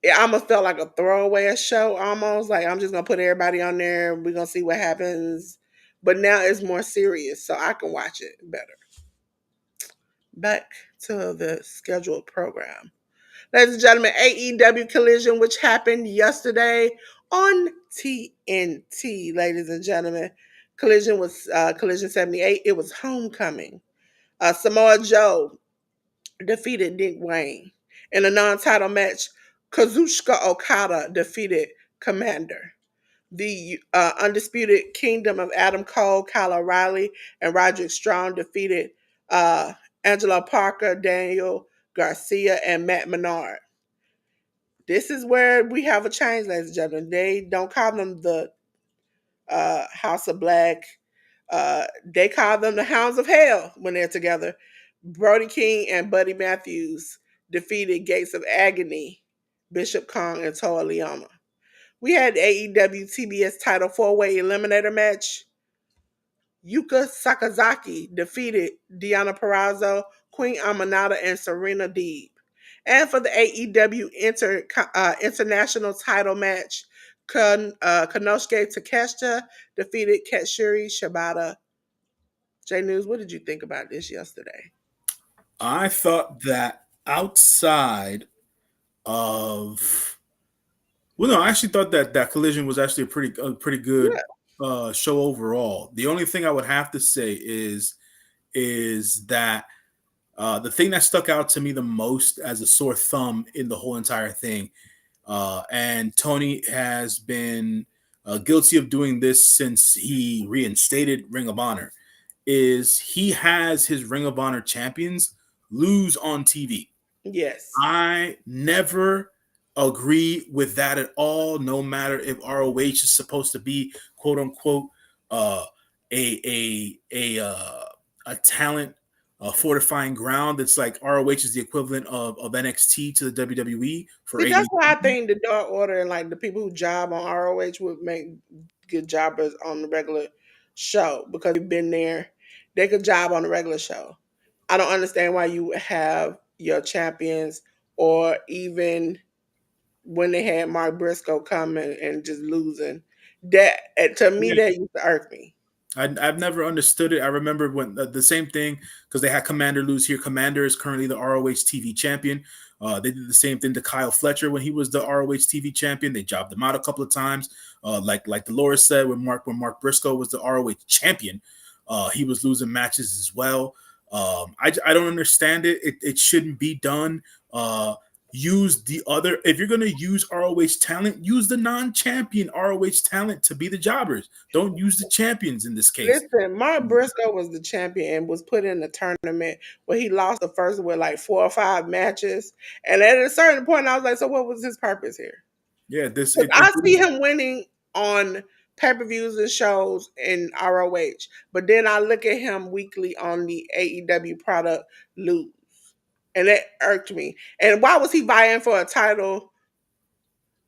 it almost felt like a throwaway show almost. Like I'm just gonna put everybody on there, we're gonna see what happens. But now it's more serious, so I can watch it better. Back to the scheduled program. Ladies and gentlemen, AEW Collision, which happened yesterday on TNT, ladies and gentlemen. Collision was Collision 78. It was Homecoming. Samoa Joe defeated Nick Wayne. In a non-title match, Kazuchika Okada defeated Commander. The Undisputed Kingdom of Adam Cole, Kyle O'Reilly, and Roderick Strong defeated uh, Angelo Parker, Daniel Garcia, and Matt Menard. This is where we have a change, ladies and gentlemen. They don't call them the House of Black. They call them the Hounds of Hell when they're together. Brody King and Buddy Matthews defeated Gates of Agony, Bishop Kong, and Toa Lioma. We had AEW TBS title four-way eliminator match. Yuka Sakazaki defeated Deanna Perrazzo, Queen Amanada, and Serena Deeb. And for the AEW International title match, Konosuke Takeshita defeated Katsuyori Shibata. J News, what did you think about this yesterday?
I thought that outside of well, no, I actually thought that that collision was actually a pretty good
Yeah.
show overall. The only thing I would have to say is that the thing that stuck out to me the most as a sore thumb in the whole entire thing, and Tony has been guilty of doing this since he reinstated Ring of Honor, is he has his Ring of Honor champions lose on TV.
Yes.
I never agree with that at all. No matter if ROH is supposed to be quote unquote uh, a talent fortifying ground. It's like ROH is the equivalent of NXT to the WWE for
See, that's why I
AEW.
think the Dark Order and like the people who job on ROH would make good jobbers on the regular show because they've been there. They could job on the regular show. I don't understand why you would have your champions or even when they had Mark Briscoe coming and just losing. That to me that used to irk me.
I've never understood it. I remember when the same thing because they had Commander lose here. Commander is currently the ROH TV champion. They did the same thing to Kyle Fletcher when he was the ROH TV champion. They jobbed him out a couple of times. Like Delores said, when Mark Briscoe was the ROH champion, he was losing matches as well. I don't understand it. It shouldn't be done. Use the other. If you're going to use ROH talent, use the non-champion ROH talent to be the jobbers. Don't use the champions in this case.
Listen, Mark Briscoe was the champion and was put in a tournament where he lost the first with like 4 or 5 matches. And at a certain point, I was like, so what was his purpose here?
Yeah, this
Because I see him winning on pay-per-views and shows in ROH, but then I look at him weekly on the AEW product lose. And that irked me. And why was he vying for a title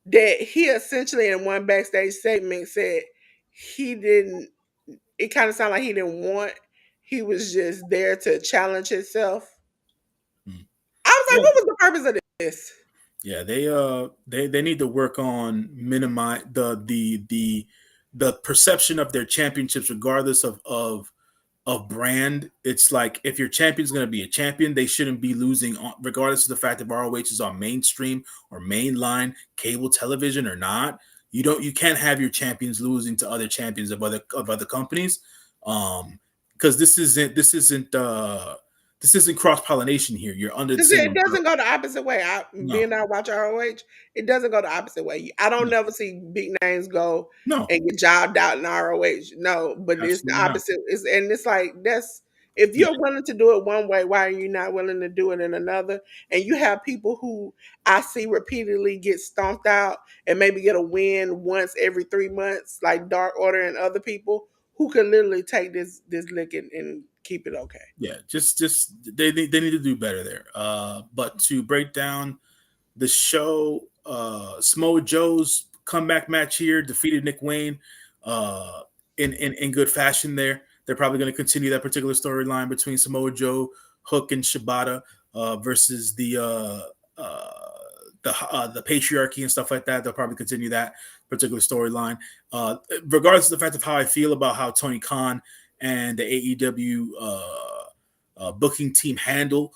that he essentially in one backstage segment said he didn't, it kind of sounded like he didn't want, he was just there to challenge himself. I was like,
yeah,
what was the purpose of this?
yeah, they need to work on minimize the perception of their championships, regardless of brand. It's like if your champion's going to be a champion, they shouldn't be losing, regardless of the fact if ROH is on mainstream or mainline cable television or not. You can't have your champions losing to other champions of other companies, because this isn't cross pollination here. You're under the
Because
same
it
umbrella.
doesn't go the opposite way.
No,
Being I watch ROH, it doesn't go the opposite way. I don't
no,
never see big names go
no,
and get jobbed out in ROH. No, but it's the
absolutely not.
opposite. It's like If
Yeah,
you're willing to do it one way, why are you not willing to do it in another? And you have people who I see repeatedly get stomped out and maybe get a win once every 3 months, like Dark Order and other people who can literally take this lick and keep it okay.
yeah. Just they need to do better there. But to break down the show, Samoa Joe's comeback match here defeated Nick Wayne uh, in good fashion. They're probably going to continue that particular storyline between Samoa Joe, Hook, and Shibata versus uh, the patriarchy and stuff like that. They'll probably continue that particular storyline. Regardless of the fact of how I feel about how Tony Khan and the AEW booking team handle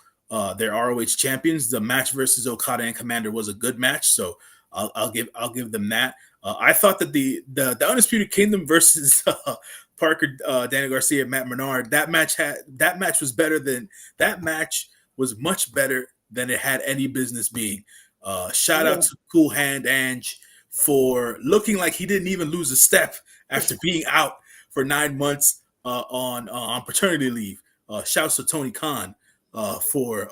their ROH champions. The match versus Okada and Commander was a good match, so I'll give them that. I thought that the Undisputed Kingdom versus Parker, Daniel Garcia, Matt Menard, that match was better than that match was much better than it had any business being. Shout out
Yeah.
to Cool Hand Ange for looking like he didn't even lose a step after being out for 9 months on paternity leave. Shouts to Tony Khan for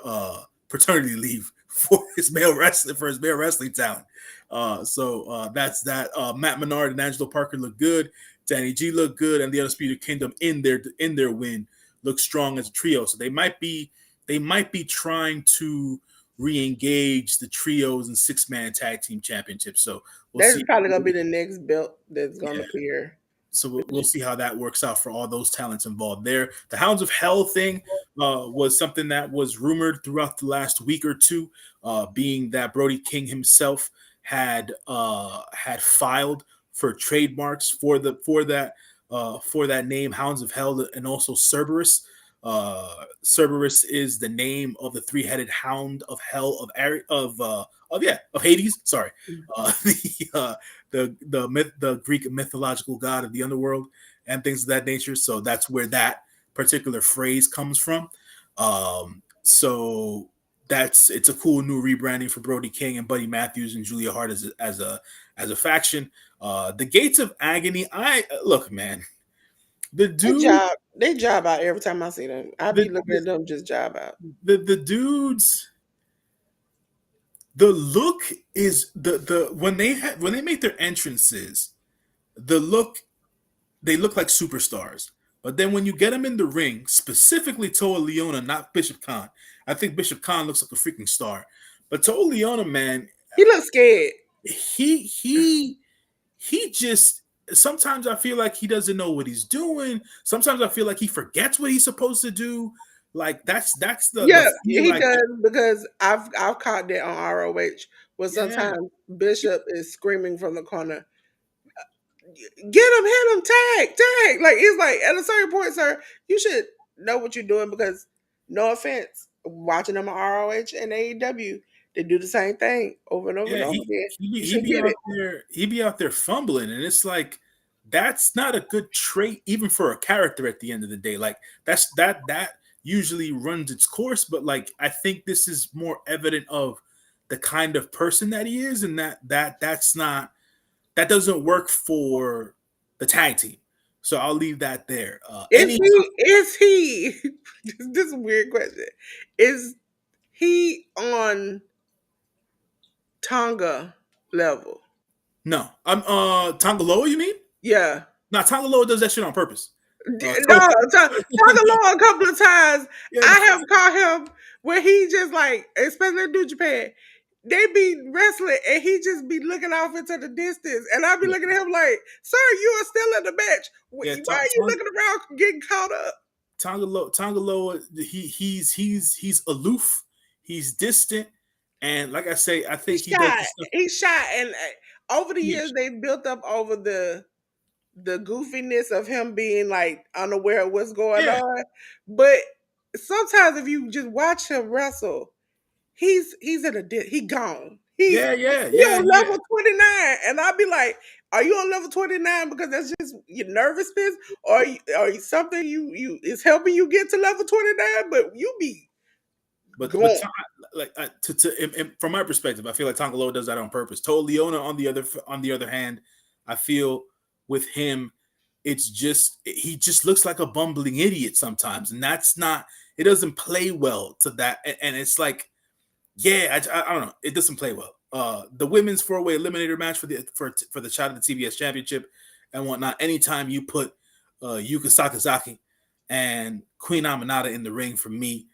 paternity leave for his male wrestling talent. That's that. Matt Menard and Angelo Parker look good. Danny G look good, and the Undisputed Kingdom in their win look strong as a trio. So they might be trying to re-engage the trios and 6-man tag team championships. So we'll
That's
see.
probably gonna be the next belt that's gonna
Yeah,
appear.
so we'll see how that works out for all those talents involved there. The Hounds of Hell thing was something that was rumored throughout the last week or two, being that Brody King himself had filed for trademarks for that name, Hounds of Hell, and also Cerberus. Cerberus is the name of the three-headed hound of hell of Hades. Sorry, the Greek mythological god of the underworld and things of that nature. So that's where that particular phrase comes from. So it's a cool new rebranding for Brody King and Buddy Matthews and Julia Hart as a faction. The Gates of Agony. I look, man. The dude,
They job out every time I see them. I
the
be looking
the
at them just job out.
the dudes. The look is the when they make their entrances, the look they look like superstars. But then when you get them in the ring, specifically Toa Leona, not Bishop Khan, I think Bishop Khan looks like a freaking star. But Toa Leona, man,
He looks scared.
he he he just sometimes I feel like he doesn't know what he's doing. Sometimes I feel like he forgets what he's supposed to do. Like that's the
Yeah,
feel
he
I get.
does because I've caught that on ROH where
Yeah,
sometimes Bishop is screaming from the corner, hit him, tag, tag. Like it's like at a certain point, sir, you should know what you're doing because no offense, watching them on ROH and AEW, they do the same thing over and over and
yeah,
over again. You
he
should
be
get
out
it.
there he be out there fumbling, and it's like that's not a good trait even for a character at the end of the day. Like that usually runs its course, but like I think this is more evident of the kind of person that he is, and that's not that doesn't work for the tag team. So I'll leave that there.
Is he? Is he? This is a weird question. Is he on Tonga level?
No, I'm Tongaloa. You mean?
Yeah.
Nah, Tongaloa does that shit on purpose.
No, talk along a couple of times.
Yeah,
I have caught him where he just like, especially in New Japan, they be wrestling and he just be looking off into the distance, and I be
yeah,
looking at him like, "Sir, you are still in the match. Why
yeah.
are you looking around getting caught up?"
Tongaloa, he's aloof, he's distant, and like I say, I think
He's
he does
shy.
the stuff.
He's shy, and over the
Yeah,
years they built up over the goofiness of him being like unaware of what's going
yeah,
on. But sometimes if you just watch him wrestle, he's at a he gone.
yeah, yeah,
He
yeah,
on
yeah.
level 29. And I'll be like, are you on level 29 because that's just your nervousness? Or are you something you is helping you get to level 29? But you be
But
gone.
like from my perspective, I feel like Tongaloa does that on purpose. Toa Leona, on the other hand, I feel with him It's just he just looks like a bumbling idiot sometimes, and that's not. It doesn't play well to that, and it's like, yeah, I don't know. It doesn't play well. The women's four-way eliminator match for the shot at the TBS championship and whatnot. Anytime you put Yuka Sakazaki and Queen Aminata in the ring, for me,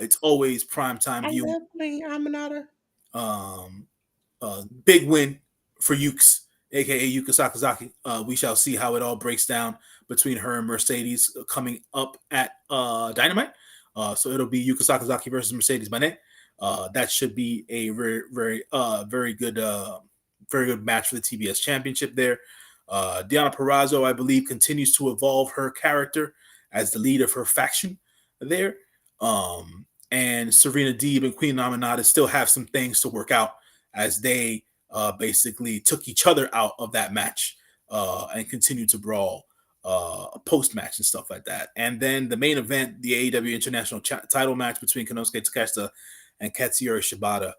it's always prime time
I
viewing.
love Queen Aminata.
Um, Big win for Ukes, aka Yuka Sakazaki. We shall see how it all breaks down between her and Mercedes coming up at Dynamite. So it'll be Yuka Sakazaki versus Mercedes Moné. That should be a very good match for the TBS Championship there. Deonna Purrazzo, I believe, continues to evolve her character as the lead of her faction there. And Serena Deeb and Queen Aminata still have some things to work out as they basically took each other out of that match and continued to brawl post match and stuff like that. And then the main event, the AEW International title match between Konosuke Takeshita and Katsuyori Shibata,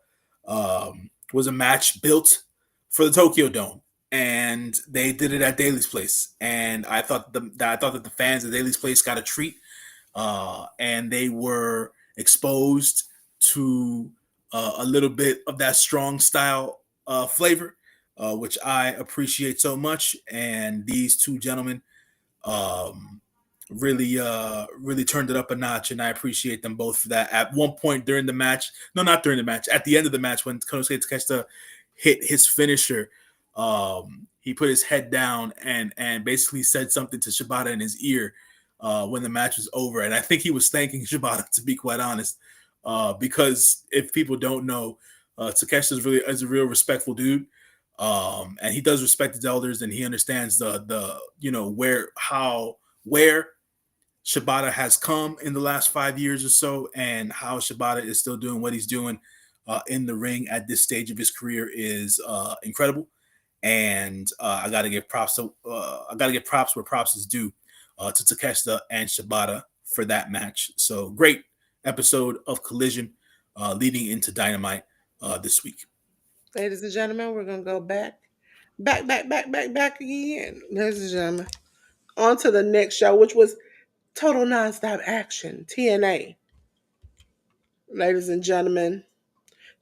was a match built for the Tokyo Dome. And they did it at Daly's Place, and I thought that the fans at Daly's Place got a treat, and they were exposed to a little bit of that strong style flavor, which I appreciate so much. And these two gentlemen um, really turned it up a notch, and I appreciate them both for that. At one point during the match, no, not during the match, at the end of the match, when Konosuke Takeshita hit his finisher, he put his head down and basically said something to Shibata in his ear when the match was over, and I think he was thanking Shibata, to be quite honest, because if people don't know, Takeshita is a real respectful dude. And he does respect his elders, and he understands the where Shibata has come in the last 5 years or so, and how Shibata is still doing what he's doing in the ring at this stage of his career is incredible. And I got to give props where props is due to Takeshita and Shibata for that match. So great episode of Collision leading into Dynamite this week.
Ladies and gentlemen, we're gonna go back again. Ladies and gentlemen, on to the next show, which was Total Nonstop Action, TNA. Ladies and gentlemen,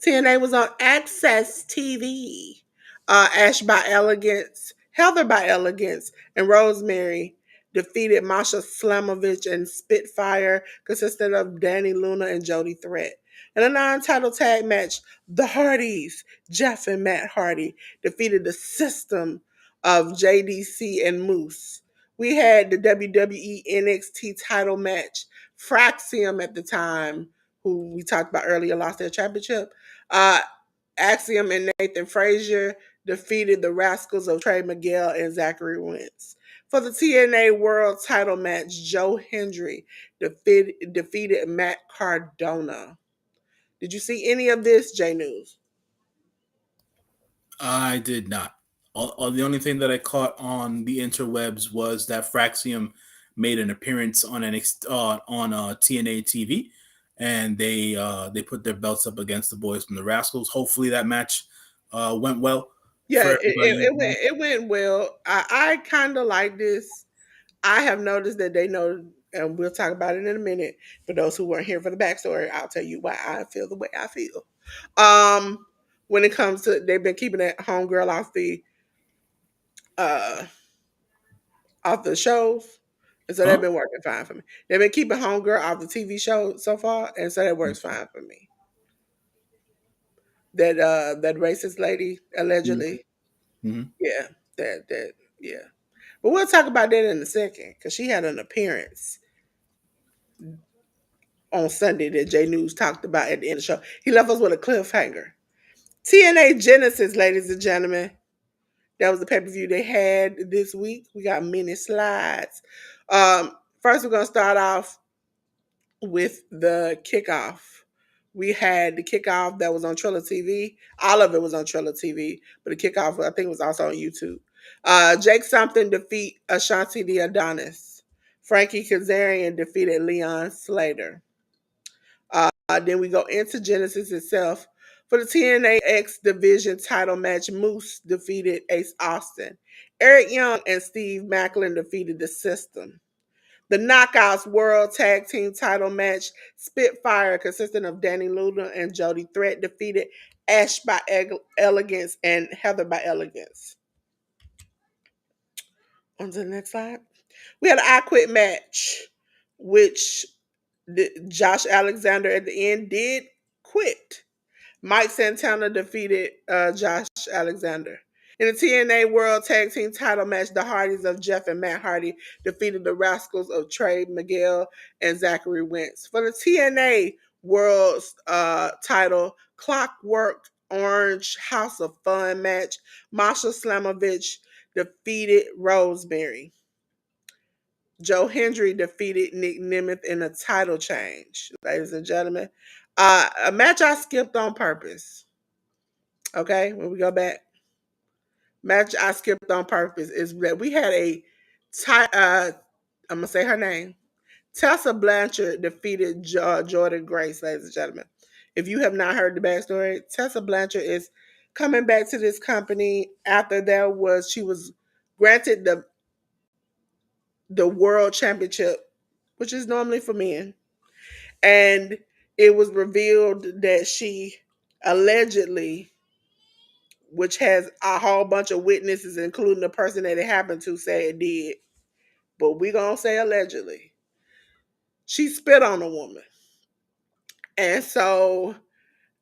TNA was on Access TV. Ash by Elegance, Heather by Elegance, and Rosemary defeated Masha Slamovich and Spitfire, consisted of Danny Luna and Jody Threat. In a non-title tag match, the Hardys, Jeff and Matt Hardy, defeated the System of JDC and Moose. We had the WWE NXT title match. Fraxium at the time, who we talked about earlier, lost their championship. Uh, Axiom and Nathan Frazier defeated the Rascals of Trey Miguel and Zachary Wentz. For the TNA World title match, Joe Hendry defeated Matt Cardona. Did you see any of this, J News?
I did not. The only thing that I caught on the interwebs was that Fraxium made an appearance on TNA TV, and they put their belts up against the boys from the Rascals. Hopefully, that match went well
Yeah,
for everybody involved.
it went well. I kind of like this. I have noticed that they know, and we'll talk about it in a minute. For those who weren't here for the backstory, I'll tell you why I feel the way I feel. Um, when it comes to, they've been keeping that homegirl uh off the shows, and so they've
Huh?
been working fine for me. They've been keeping homegirl off the TV show so far, and so that works fine for me. That racist lady allegedly,
Mm-hmm.
yeah, that yeah. But we'll talk about that in a second because she had an appearance on Sunday that Jay News talked about at the end of the show. He left us with a cliffhanger. TNA Genesis, ladies and gentlemen. That was the pay per view they had this week. We got many slides. First, we're going to start off with the kickoff. We had the kickoff that was on Triller TV. All of it was on Triller TV, but the kickoff, I think, was also on YouTube. Jake Something defeat Ashanti the Adonis. Frankie Kazarian defeated Leon Slater. Then we go into Genesis itself. For the TNA X Division title match, Moose defeated Ace Austin. Eric Young and Steve Macklin defeated the System. The Knockouts World Tag Team Title match, Spitfire, consisting of Danny Luna and Jody Threat, defeated Ash by Elegance and Heather by Elegance. On to the next slide. We had an I Quit match, which Josh Alexander at the end did quit. Mike Santana defeated Josh Alexander. In the TNA World Tag Team title match, the Hardys of Jeff and Matt Hardy defeated the Rascals of Trey Miguel and Zachary Wentz. For the TNA World title, Clockwork Orange House of Fun match, Masha Slamovich defeated Rosemary. Joe Hendry defeated Nick Nemeth in a title change, ladies and gentlemen. A match I skipped on purpose. Okay, when we go back, match I skipped on purpose is that we had I'm gonna say her name. Tessa Blanchard defeated Jordan Grace, ladies and gentlemen. If you have not heard the backstory, Tessa Blanchard is coming back to this company after she was granted the world championship, which is normally for men. And it was revealed that she allegedly, which has a whole bunch of witnesses, including the person that it happened to, say it did. But we gonna say allegedly. She spit on a woman. And so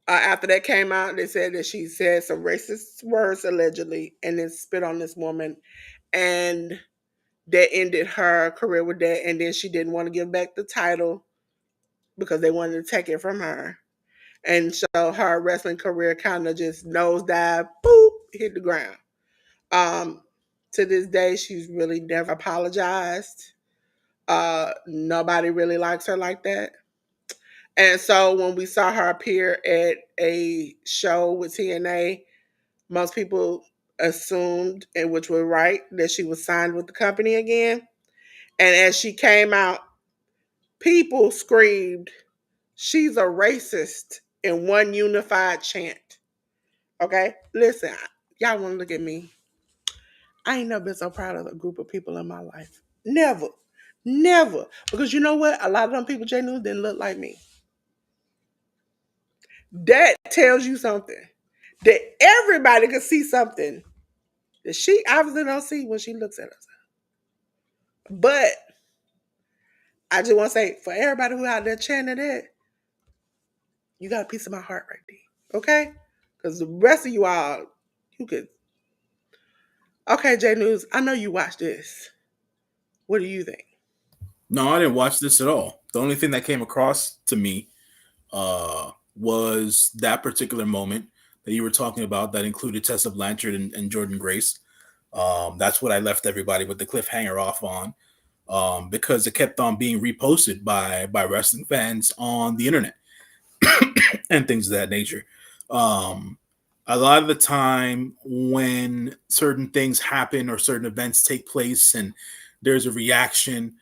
after that came out, they said that she said some racist words allegedly and then spit on this woman. And that ended her career with that. And then she didn't want to give back the title because they wanted to take it from her. And so her wrestling career kind of just nosedived, boop, hit the ground. Um, to this day, she's really never apologized. Nobody really likes her like that. And so when we saw her appear at a show with TNA, most people assumed, and which were right, that she was signed with the company again. And as she came out, people screamed, "She's a racist," in one unified chant. Okay? Listen, y'all want to look at me. I ain't never been so proud of a group of people in my life. Never. Never. Because you know what? A lot of them people, J News, didn't look like me. That tells you something. That everybody could see something that she obviously don't see when she looks at us. But I just want to say, for everybody who out there chanting that, you got a piece of my heart right there. Okay? Because the rest of you all, you could. Okay, J News, I know you watched this. What do you think?
No, I didn't watch this at all. The only thing that came across to me was that particular moment that you were talking about that included Tessa Blanchard and Jordan Grace. That's what I left everybody with the cliffhanger off on, because it kept on being reposted by wrestling fans on the internet and things of that nature. Um, a lot of the time when certain things happen or certain events take place and there's a reaction,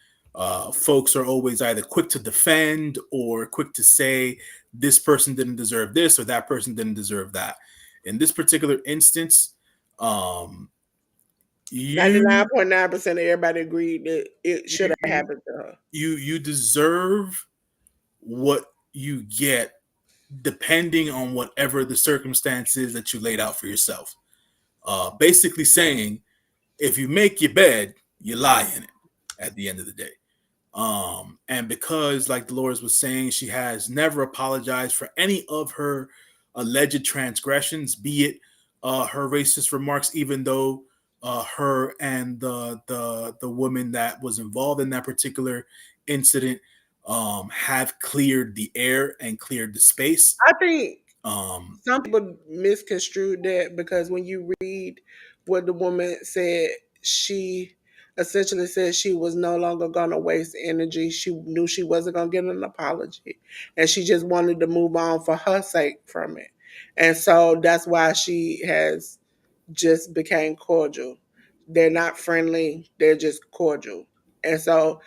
folks are always either quick to defend or quick to say this person didn't deserve this or that person didn't deserve that. In this particular instance, um, you
99.9% of everybody agreed that it should have
you
happened to her.
you deserve what you get depending on whatever the circumstances that you laid out for yourself. Basically saying, if you make your bed, you lie in it at the end of the day. And because, like Delores was saying, she has never apologized for any of her alleged transgressions, be it her racist remarks, even though her and the woman that was involved in that particular incident have cleared the air and cleared the space.
I think
Um,
some people misconstrued that because when you read what the woman said, she essentially said she was no longer going to waste energy. She knew she wasn't going to get an apology, and she just wanted to move on for her sake from it. And so that's why she has just became cordial. They're not friendly, they're just cordial. And so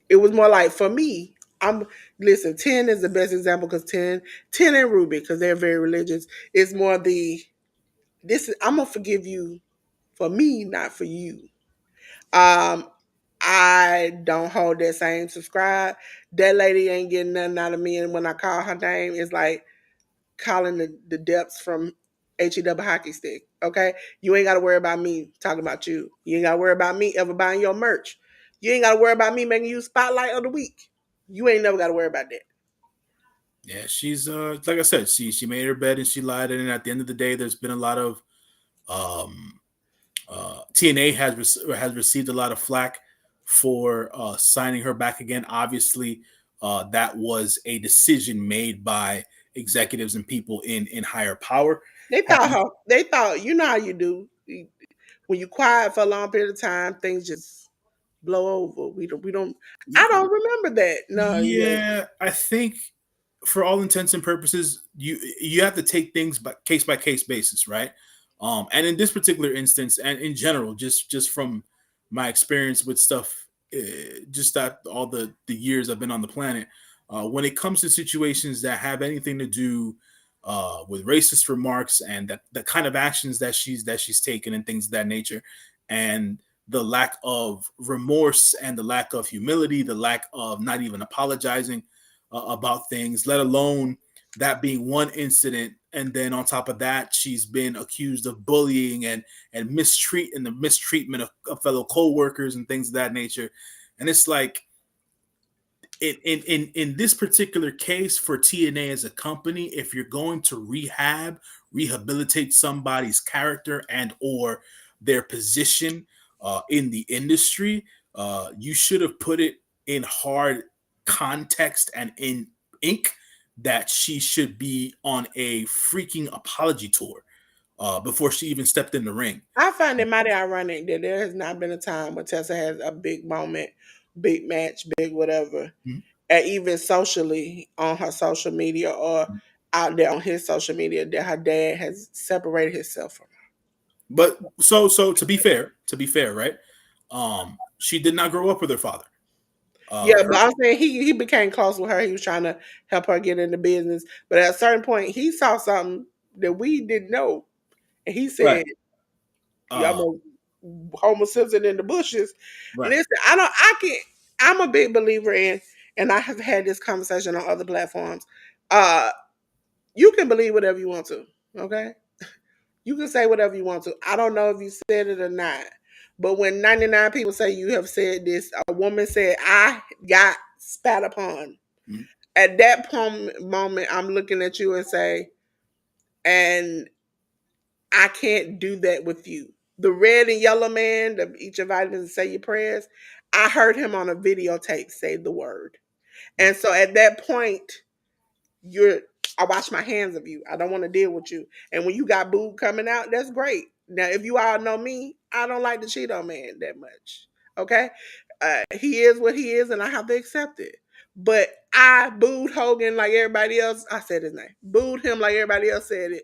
it was more like, for me, I'm listen, 10 is the best example because 10 and Ruby, because they're very religious, it's more the this I'm gonna forgive you For me, not for you. Um, I don't hold that same subscribe. That lady ain't getting nothing out of me, and when I call her name, it's like calling the depths from HEW hockey stick. Okay, you ain't got to worry about me talking about you. You ain't got to worry about me ever buying your merch. You ain't got to worry about me making you spotlight of the week. You ain't never got to worry about that.
Yeah, she's like I said, she made her bed and she lied in it. At the end of the day, there's been a lot of um TNA has received a lot of flack for signing her back again. Obviously, that was a decision made by executives and people in higher power.
They thought, you know how you do. When you quiet for a long period of time, things just blow over. We don't I don't remember that. No, yeah.
Yeah, I think for all intents and purposes, you have to take things by case basis, right? And in this particular instance, and in general, just from my experience with stuff, just that all the years I've been on the planet, when it comes to situations that have anything to do with racist remarks and that the kind of actions that she's taken and things of that nature, and the lack of remorse and the lack of humility, the lack of not even apologizing about things, let alone that being one incident. And then on top of that, she's been accused of bullying and the mistreatment of fellow co-workers and things of that nature. And it's like in this particular case for TNA as a company, if you're going to rehabilitate somebody's character and or their position in the industry, you should have put it in hard context and in ink that she should be on a freaking apology tour before she even stepped in the ring.
I find it mighty ironic that there has not been a time where Tessa has a big moment, big match, big whatever, and even socially on her social media or out there on his social media that her dad has separated himself from her.
But so to be fair, right? She did not grow up with her father.
Yeah,
Her
but I'm saying he became close with her. He was trying to help her get into business, but at a certain point, he saw something that we didn't know, and he
right,
said, "Yeah, I'm
uh,
a Homer Simpson in the bushes."
right.
Listen, I don't. I can. I'm a big believer in, and I have had this conversation on other platforms. Uh, you can believe whatever you want to. Okay, you can say whatever you want to. I don't know if you said it or not, but when 99 people say you have said this, a woman said, "I got spat upon."
Mhm.
At that moment, I'm looking at you and say, and I can't do that with you. The red and yellow man, eat your vitamins and say your prayers. I heard him on a videotape say the word. And so at that point, you're I wash my hands of you. I don't want to deal with you. And when you got boob coming out, that's great. Now, if you all know me, I don't like to cheat on man that much. Okay, he is what he is, and I have to accept it. But I booed Hogan like everybody else. I said his name. Booed him like everybody else said it.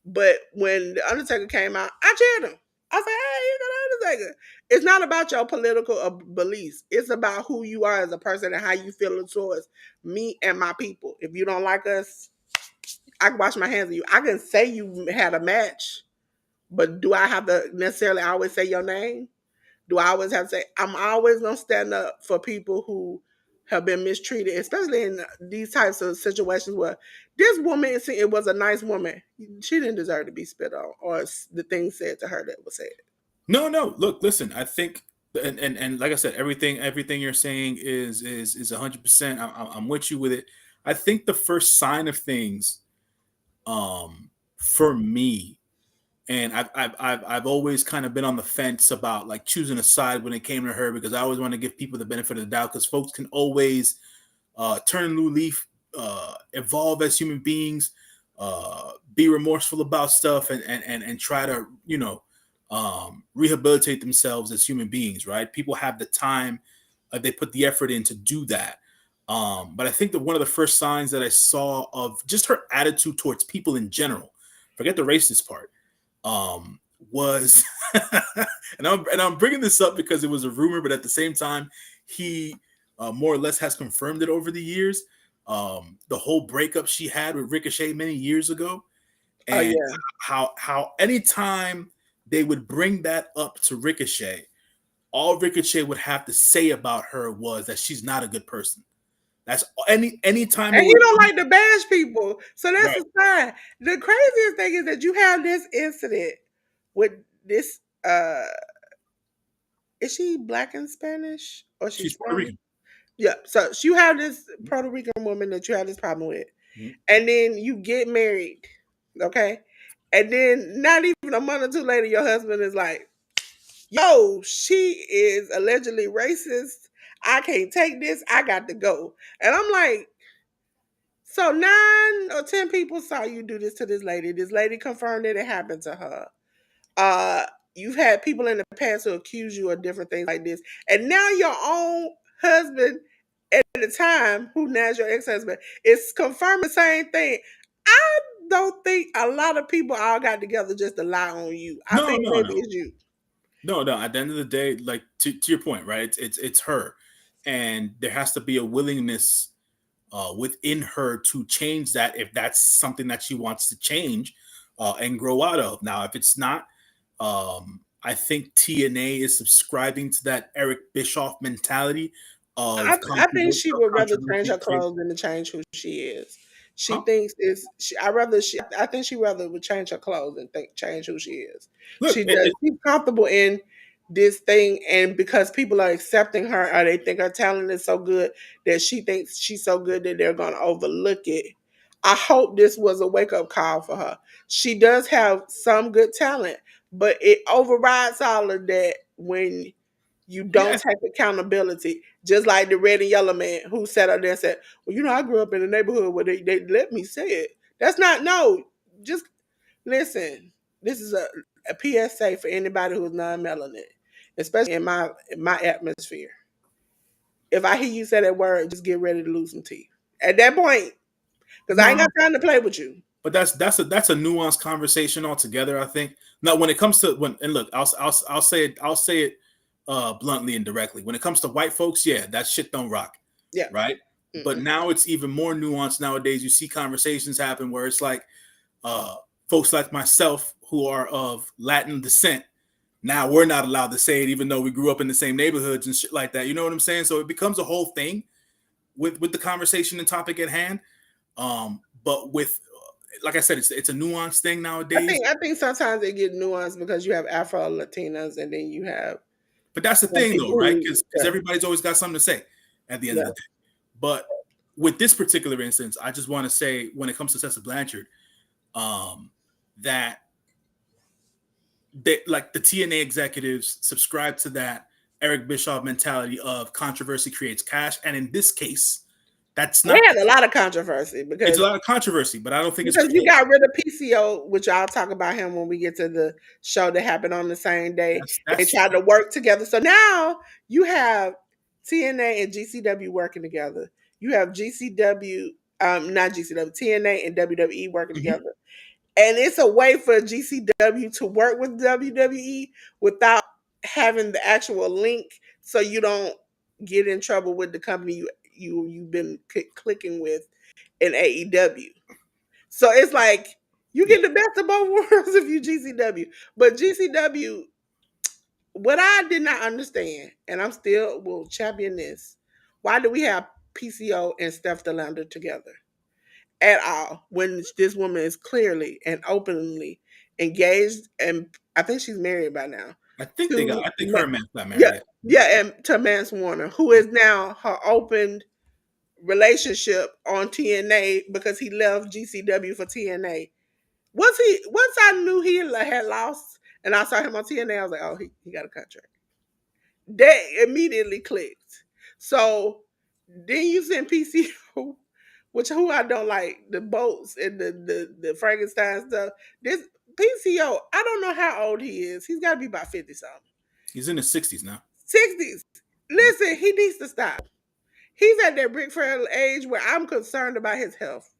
But when the Undertaker came out, I cheered him. I said, "Hey, you got the Undertaker." It's not about your political beliefs. It's about who you are as a person and how you feel towards me and my people. If you don't like us, I can wash my hands of you. I can say you had a match, but do I have to necessarily always say your name? Do I always have to say? I'm always gonna stand up for people who have been mistreated, especially in these types of situations where this woman, it was a nice woman. She didn't deserve to be spit on or the things said to her that was said.
No, no. Look, listen. I think, and like I said, everything you're saying is 100%. I'm with you with it. I think the first sign of things, for me, and I've always kind of been on the fence about like choosing a side when it came to her because I always want to give people the benefit of the doubt because folks can always turn a new leaf, evolve as human beings, be remorseful about stuff, and try to rehabilitate themselves as human beings. Right? People have the time, they put the effort in to do that. But I think that one of the first signs that I saw of just her attitude towards people in general, forget the racist part, was and I'm bringing this up because it was a rumor, but at the same time, he more or less has confirmed it over the years. The whole breakup she had with Ricochet many years ago,
Oh
and
yeah,
how anytime they would bring that up to Ricochet. All Ricochet would have to say about her was that she's not a good person. That's any time it
And he
would
don't
come
like to bash people. So that's
right.
a sign. The craziest thing is that you have this incident with this is she black and Spanish or she's
She's Puerto
Spanish?
Rican.
Yeah. So you have this Puerto Rican woman that you have this problem with.
Mhm.
And then you get married. Okay. And then not even a month or two later, your husband is like, yo, she is allegedly racist. I can't take this. I got to go. And I'm like, so 9 or 10 people saw you do this to this lady. This lady confirmed that it happened to her. Uh, you've had people in the past who accuse you of different things like this, and now your own husband at the time, who now is your ex-husband, is confirming the same thing. I don't think a lot of people all got together just to lie on you. I
No,
think
no,
maybe
no.
it's you.
No, no. At the end of the day, like to your point, right? It's her, and there has to be a willingness within her to change that if that's something that she wants to change and grow out of. Now, if it's not, I think TNA is subscribing to that Eric Bischoff mentality of
I think she would rather change
controversy
her
creates,
clothes than to change who she is. She
huh?
thinks it's. I rather. I think she rather would change her clothes than change who she is.
Look,
She does. She's comfortable in this thing, and because people are accepting her, or they think her talent is so good that she thinks she's so good that they're going to overlook it. I hope this was a wake up call for her. She does have some good talent, but it overrides all of that when you don't
yes,
take accountability. Just like the red and yellow man who sat up there and said, well, you know, I grew up in a neighborhood where they let me say it. That's not, no, just listen. This is a PSA for anybody who's non-melanin, especially in my atmosphere. If I hear you say that word, just get ready to lose some teeth. At that point, because I ain't
no,
got time to play with you.
but that's a nuanced conversation altogether. I think. Now, when it comes to when and look, I'll say it bluntly and directly. When it comes to white folks, yeah, that shit don't rock,
Yeah.
right? But
Mm-mm.
now it's even more nuanced nowadays. You see conversations happen where it's like uh, folks like myself who are of Latin descent. Now we're not allowed to say it, even though we grew up in the same neighborhoods and shit like that. You know what I'm saying? So it becomes a whole thing with the conversation and topic at hand. But with like I said, it's a nuanced thing nowadays.
I think sometimes they get nuanced because you have Afro Latinas and then you have
But that's the
some
thing, though,
people
right?
who,
Because
yeah,
everybody's always got something to say at the end of
yeah.
the day. But with this particular instance, I just want to say when it comes to Tessa Blanchard, um, that they, like the TNA executives subscribe to that Eric Bischoff mentality of controversy creates cash, and in this case, that's
They
not the
had a
case.
lot of controversy
It's a lot of controversy, but I don't think it's
you
full.
got rid of PCO, which I'll talk about him when we get to the show that happened on the same day. They
That's
tried to work together. So now you have TNA and GCW working together. You have GCW, not GCW, TNA and WWE working
mhm.
together. And it's a way for GCW to work with WWE without having the actual link, so you don't get in trouble with the company you've been clicking with in AEW. So it's like you
Yeah.
get the best of both worlds if you GCW. But GCW, what I did not understand, and I'm still will champion this. Why do we have PCO and Steph Delander together at all when this woman is clearly and openly engaged, and I think she's married by now to
I think her and Matt got
yeah,
married. Yeah.
yeah, and to Mance Warner, who is now her open relationship on TNA because he left GCW for TNA. Once I knew he had lost and I saw him on TNA, I was like, oh, he got a contract. That immediately clicked. So then you send PCO, which who I don't like, the boats and the Frankenstein stuff. This PCO, I don't know how old he is. He's got to be about 50 something.
He's in his 60s now.
60s. Listen, he needs to stop. He's at that Ric Flair age where I'm concerned about his health.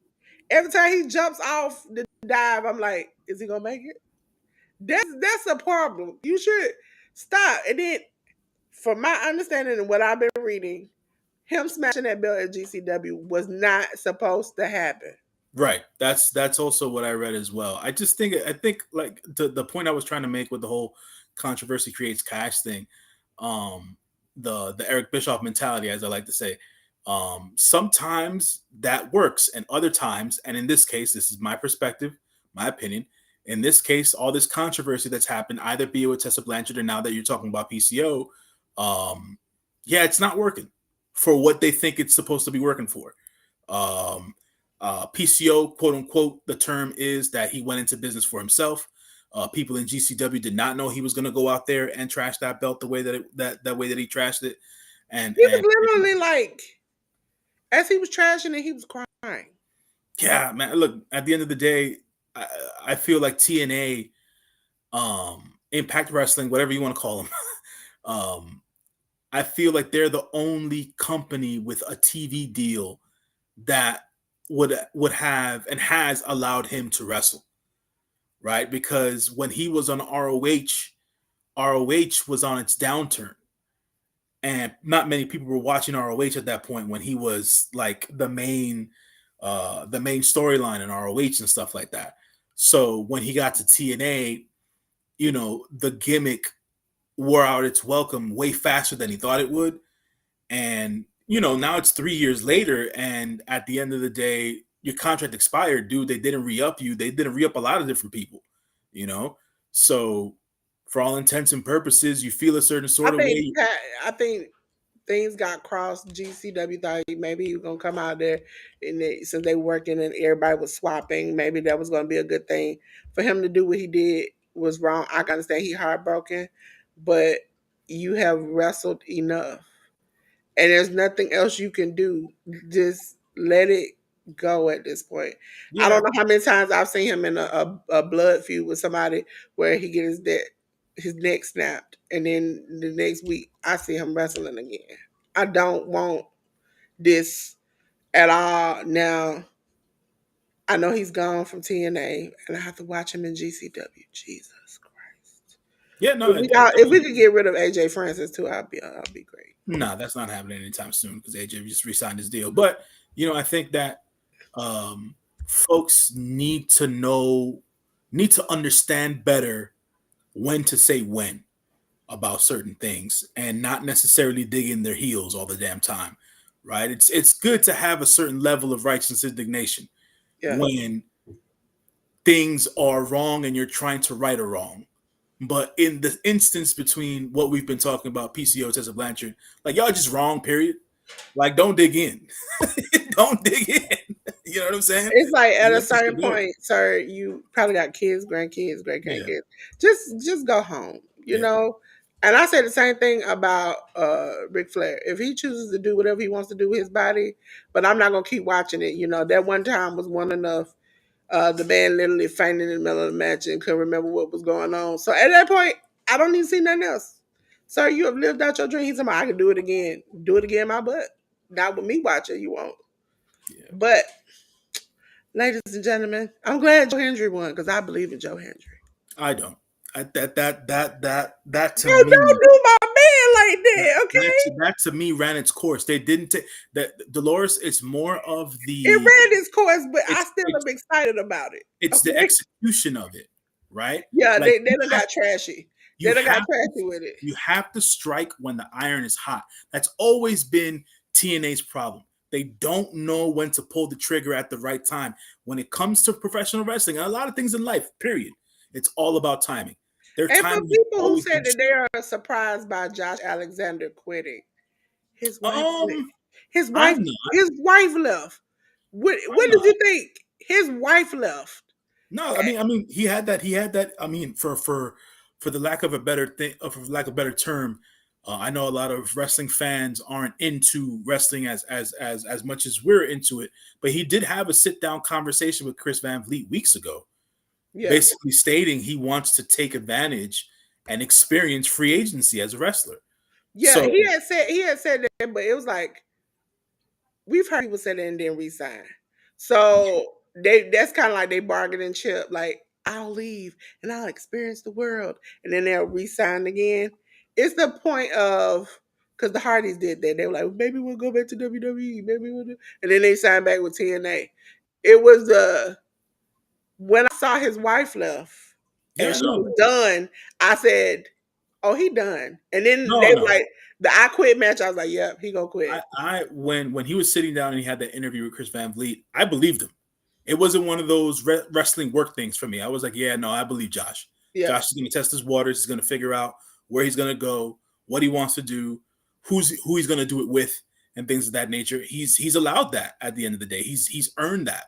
Every time he jumps off the dive, I'm like, is he gonna make it? That's a problem. You should stop. And then, from my understanding and what I've been reading, him smashing that belt at GCW was not supposed to happen.
Right. That's also what I read as well. I think like the point I was trying to make with the whole controversy creates cash thing, um, the Eric Bischoff mentality, as I like to say, sometimes that works, and other times, and in this case, this is my perspective, my opinion. In this case, all this controversy that's happened, either be it with Tessa Blanchard or now that you're talking about PCO, um, yeah, it's not working for what they think it's supposed to be working for. Um, PCO, quote unquote, the term is that he went into business for himself. People in GCW did not know he was going to go out there and trash that belt the way that way that he trashed it,
He was
and
literally like, as he was trashing it, he was crying.
yeah, man. Look, at the end of the day, I, I feel like TNA, Impact Wrestling, whatever you want to call them, um, I feel like they're the only company with a TV deal that would have and has allowed him to wrestle, right? Because when he was on ROH was on its downturn, and not many people were watching ROH at that point when he was like the main storyline in ROH and stuff like that. So when he got to TNA, the gimmick wore out its welcome way faster than he thought it would. And now it's 3 years later, and at the end of the day, your contract expired, dude. They didn't re-up you. They didn't re-up a lot of different people, you know. So, for all intents and purposes, you feel a certain
I
sort of
think
way.
I think things got crossed. GCW thought maybe he was gonna come out there, and since they working and everybody was swapping, maybe that was gonna be a good thing for him to do. What he did was wrong. I can understand he heartbroken, but you have wrestled enough, and there's nothing else you can do. Just let it go at this point. I
Yeah,
don't know how many times I've seen him in a blood feud with somebody where he gets his neck snapped, and then the next week I see him wrestling again. I don't want this at all. Now I know he's gone from TNA, and I have to watch him in GCW. Jesus Christ!
yeah, no,
If we could get rid of AJ Francis too, I'll be great.
nah, that's not happening anytime soon because AJ just re-signed his deal. But I think that folks need to understand better when to say when about certain things and not necessarily dig in their heels all the damn time, right? It's good to have a certain level of righteous indignation
Yeah,
when things are wrong and you're trying to right a wrong. But in the instance between what we've been talking about, PCO, Tessa Blanchard, like y'all just wrong, period. Like don't dig in. Don't dig in. You know what I'm saying?
it's like at a
Let this
certain
shit go.
point, sir, you probably got kids, grandkids, great
Yeah.
grandkids. Just go home,
Yeah.
And I say the same thing about Ric Flair. If he chooses to do whatever he wants to do with his body, but I'm not gonna keep watching it. That one time was one enough. The man literally fainted in the middle of the match and couldn't remember what was going on. So at that point, I don't need to see nothing else. Sir, you have lived out your dream. He's I can do it again. Do it again, my butt. Not with me watching, you won't.
Yeah.
But ladies and gentlemen, I'm glad Joe Hendry won because I believe in Joe Hendry.
I don't. That to
Oh,
me
don't do my man like
that
that,
that
okay?
to, that to me ran its course. They didn't take that Dolores. It's more of
It
the
ran its course, but I
it's
still
it's
am excited about it.
it's the
Okay.
execution of it, right?
Yeah,
Like
they done got trashy.
you
They done got
have to
trashy with it.
you have to strike when the iron is hot. That's always been TNA's problem. They don't know when to pull the trigger at the right time. When it comes to professional wrestling and a lot of things in life, period, it's all about timing. Their
And for
timing has
people who
always
said
been
that they are surprised by Josh Alexander quitting, his wife quit.
um
His
I'm
wife
not.
his wife left.
I'm
What did
not.
you think? His wife left.
No, I mean, he had that. I mean, for the lack of a better thing, for lack of a better term, I know a lot of wrestling fans aren't into wrestling as much as we're into it. But he did have a sit down conversation with Chris Van Vliet weeks ago,
Yeah.
basically stating he wants to take advantage and experience free agency as a wrestler.
Yeah,
So
he had said that, but it was like we've heard people say that and then resign. So that's kind of like they bargain and chip. Like I'll leave and I'll experience the world, and then they'll resign again. It's the point of because the Hardys did that. They were like, maybe we'll go back to WWE. Maybe we'll do, and then they signed back with TNA. It was when I saw his wife left and
Yeah,
she
no,
was done, I said, "Oh, he done." And then
no,
they were
no.
like, the I quit match. I was like, "Yep, he gonna quit."
I when he was sitting down and he had that interview with Chris Van Vliet, I believed him. It wasn't one of those wrestling work things for me. I was like, yeah, no, I believe Josh.
Yeah,
Josh is going to test his waters. He's going to figure out where he's going to go, what he wants to do, who he's going to do it with, and things of that nature. He's allowed that at the end of the day. He's earned that.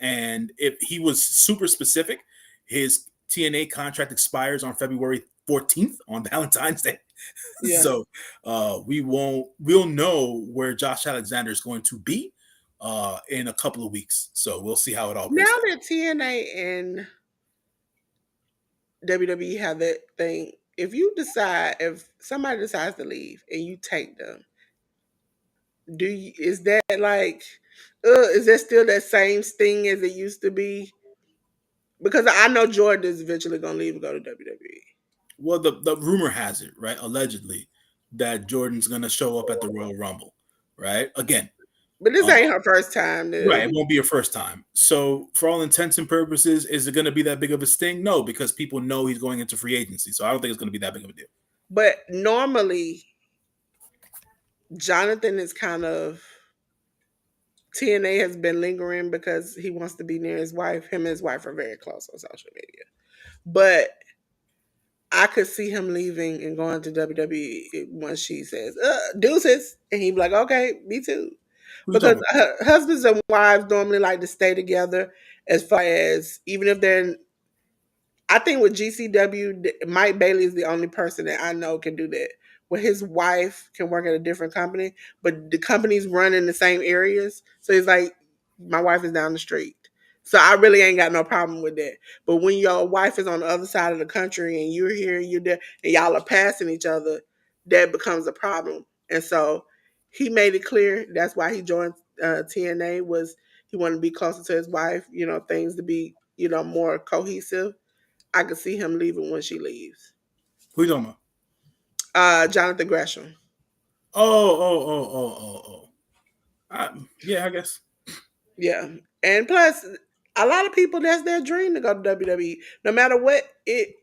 And if he was super specific, his TNA contract expires on February 14th on Valentine's Day.
yeah.
So we'll know where Josh Alexander is going to be in a couple of weeks. So we'll see how it all breaks
Now
down.
that TNA and WWE have that thing, if somebody decides to leave and you take them, is that like, is that still that same sting as it used to be? Because I know Jordan is eventually gonna leave and go to WWE.
Well, the rumor has it, right? Allegedly, that Jordan's going to show up at the Royal Rumble, right? Again,
But this
uh,
ain't her first time.
right? It won't be your first time. So, for all intents and purposes, is it going to be that big of a sting? No, because people know he's going into free agency. So I don't think it's going to be that big of a deal.
But normally, Jonathan is kind of TNA has been lingering because he wants to be near his wife. Him and his wife are very close on social media. But I could see him leaving and going to WWE once she says, deuces. And he'd be like, okay, me too.
Who you
Because
talking
husbands and wives normally like to stay together as far as even if they're I think with GCW, Mike Bailey is the only person that I know can do that. Where his wife can work at a different company, but the companies run in the same areas. So he's like, my wife is down the street. So I really ain't got no problem with that. But when your wife is on the other side of the country and you're here, you're there, and y'all are passing each other, that becomes a problem. And so he made it clear that's why he joined TNA was he wanted to be closer to his wife, things to be, more cohesive. I could see him leaving when she leaves.
Who you talking about?
Jonathan Gresham.
Oh. Yeah, I guess.
Yeah. And plus, a lot of people that's their dream to go to WWE. No matter what it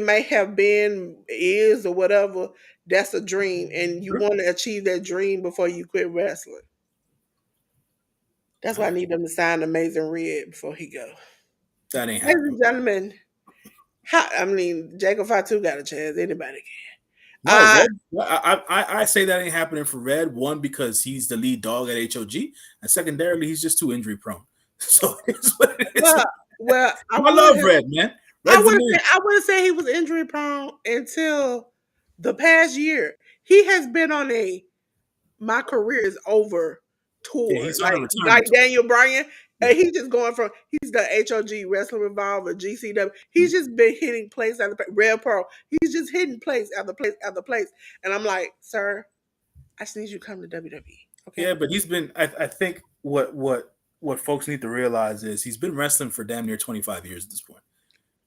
may have been, is or whatever, that's a dream. And you
Sure.
want to achieve that dream before you quit wrestling. That's why I need them to sign Amazing Red before he go.
That ain't
Ladies
happening.
and gentlemen, Jacob Fatu got a chance. Anybody can.
No, Red. I say that ain't happening for Red. One, because he's the lead dog at HOG, and secondarily, he's just too injury prone. So it's what it is.
Well, well,
I love Red, man. Red's the man.
I wouldn't say he was injury prone until the past year. He has been on a my career is over
Yeah,
tour,
he's on a
like
retirement tour.
Daniel Bryan.
Yeah,
He's just going from he's the HOG Wrestling Revolver GCW. He's just been hitting place after place. Red Pearl. He's just hitting place after place after place, and I'm like, sir, I just need you to come to WWE.
yeah,
Okay.
but he's been. I think what folks need to realize is he's been wrestling for damn near 25 years at this point.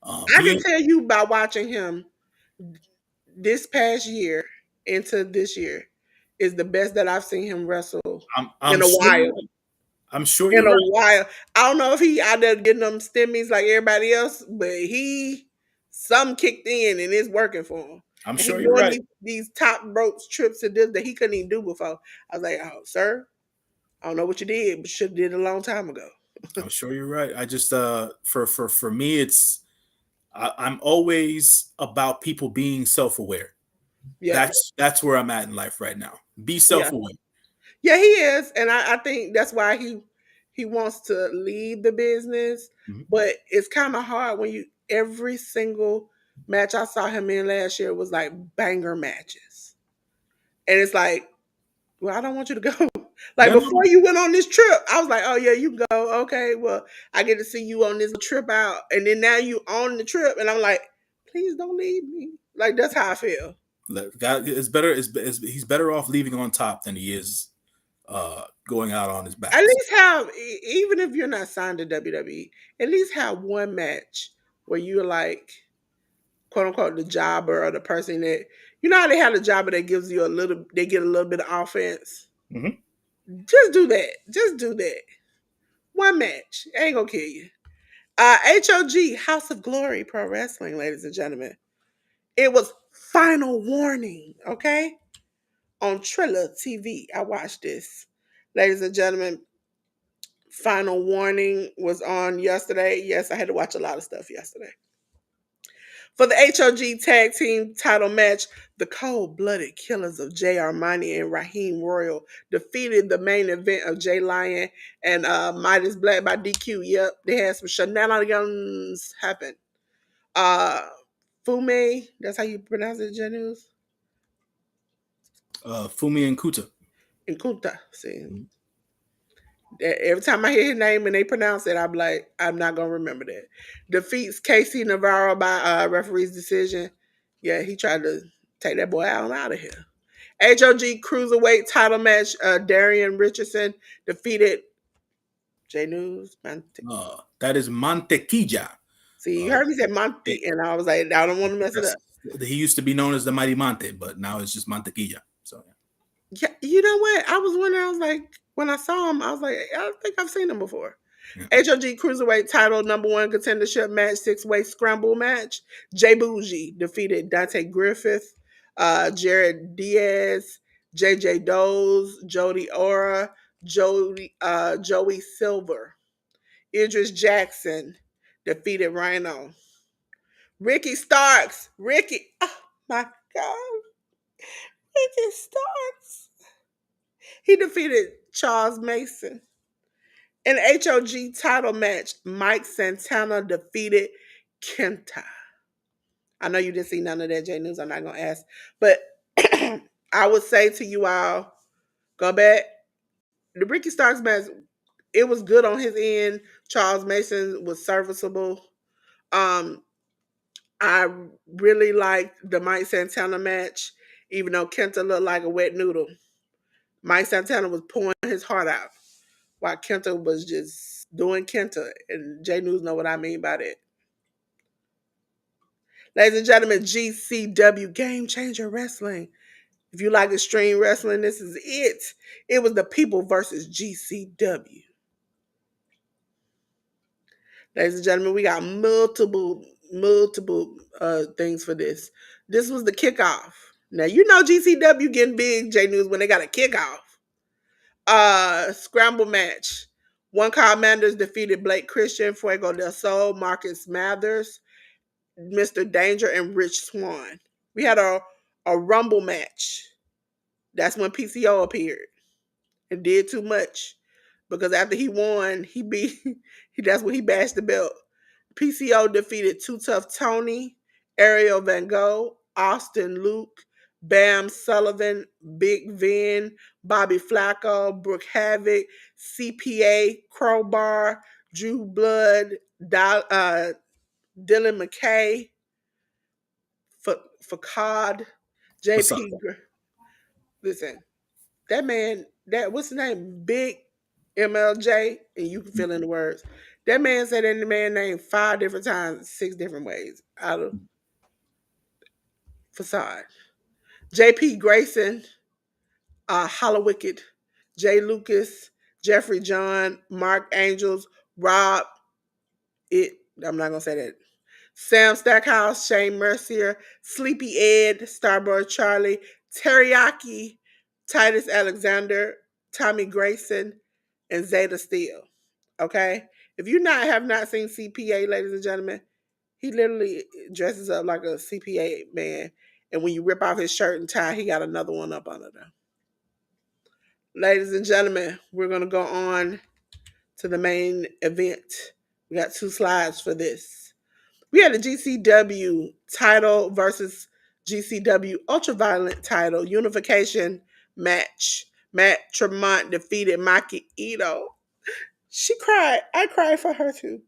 I can
He,
tell you by watching him this past year into this year is the best that I've seen him wrestle
I'm
in a
sure you're
while.
right. I'm sure
In
you're
a
right.
while. I don't know if he out there getting them stimmies like everybody else, but some kicked in and it's working for him.
I'm
And he's
sure you're
doing
right.
these top ropes trips to this that he couldn't even do before. I was like, oh, sir, I don't know what you did, but should have did it a long time ago.
I'm sure you're right. I just for me, I'm always about people being self aware.
Yeah.
That's where I'm at in life right now. Be
Yeah.
self aware.
Yeah, he is. And I think that's why he wants to leave the business.
Mhm.
But it's kind of hard when you every single match I saw him in last year was like banger matches. And it's like, well, I don't want you to go. Like
Yeah, no,
before you went on this trip, I was like, oh yeah, you can go. Okay, well, I get to see you on this trip out. And then now you on the trip and I'm like, please don't leave me. Like that's how I feel.
God, it's better. He's better off leaving on top than he is going out on his
At
back. So,
least have even if you're not signed to WWE, at least have one match where you're like quote unquote the jobber or the person that how they have the jobber that gives you they get a little bit of offense.
mhm.
Just do that. Just do that. One match. Ain't gonna kill you. HOG, House of Glory Pro Wrestling, ladies and gentlemen. It was Final Warning, okay? On Triller TV. I watched this. Ladies and gentlemen, Final Warning was on yesterday. Yes, I had to watch a lot of stuff yesterday. For the HOG Tag Team title match, the cold-blooded killers of Jay Armani and Raheem Royal defeated the main event of Jay Lyon and Midas Black by DQ. Yep, they had some shenanigans happen. Uh, Fume, that's how you pronounce it, Janus?
Fumi and Kuta.
And Kuta. See, every time I hear his name and they pronounce it, I'm like, I'm not gonna remember that. Defeats Casey Navarro by referee's decision. Yeah, he tried to take that boy out of here. HOG Cruiserweight title match. Darian Richardson defeated J News.
That is Mantequilla.
See, you heard me say
It,
Monty, and I was like, I don't want to mess it up.
he used to be known as the Mighty Monte, but now it's just Mantequilla. So yeah.
Yeah, you know what? I was wondering. I was like, when I saw him, I was like, I think I've seen him before.
Yeah.
HOG Cruiserweight title number one contendership match, six-way scramble match. Jay Bougie defeated Dante Griffith, Jared Diaz, JJ Doze, Jody Ora, Joey Silver. Idris Jackson defeated Rhino. Ricky Starks. Ricky. Oh my God. Ricky Starks. He defeated Charles Mason. In HOG title match, Mike Santana defeated Kenta. I know you didn't see none of that, J News. I'm not going to ask. But I would say to you all, go back. The Ricky Starks match, it was good on his end. Charles Mason was serviceable. Um, I really liked the Mike Santana match, even though Kenta looked like a wet noodle. Mike Santana was pouring his heart out while Kenta was just doing Kenta. And J News know what I mean by that. Ladies and gentlemen, GCW Game Changer Wrestling. If you like extreme wrestling, this is it. It was the people versus GCW. Ladies and gentlemen, we got multiple things for this. This was the kickoff. Now you know GCW getting big, J News, when they got a kickoff. Scramble match. One Call Manders defeated Blake Christian, Fuego del Sol, Marcus Mathers, Mr. Danger, and Rich Swan. We had a rumble match. That's when PCO appeared and did too much. Because after he won, he beat that's when he bashed the belt. PCO defeated Too Tough Tony, Ariel Van Gogh, Austin Luke, Bam Sullivan, Big Vin, Bobby Flacco, Brooke Havoc, CPA, Crowbar, Drew Blood, Dylan McKay, Facade,
What's up?
JP. Listen, that man, that what's his name? Big MLJ, and you can fill in the words. That man said that man named 5 different times, 6 different ways out of Facade. JP Grayson, Hollowicked, Jay Lucas, Jeffrey John, Mark Angels, Rob, it, I'm not gonna say that. Sam Stackhouse, Shane Mercier, Sleepy Ed, Starboard Charlie, Teriyaki, Titus Alexander, Tommy Grayson, and Zeta Steele. Okay? If you have not seen CPA, ladies and gentlemen, he literally dresses up like a CPA man. And when you rip off his shirt and tie, he got another one up under there. Ladies and gentlemen, we're gonna go on to the main event. We got 2 slides for this. We had a GCW title versus GCW Ultraviolent title unification match. Matt Tremont defeated Maki Ito. She cried. I cried for her too.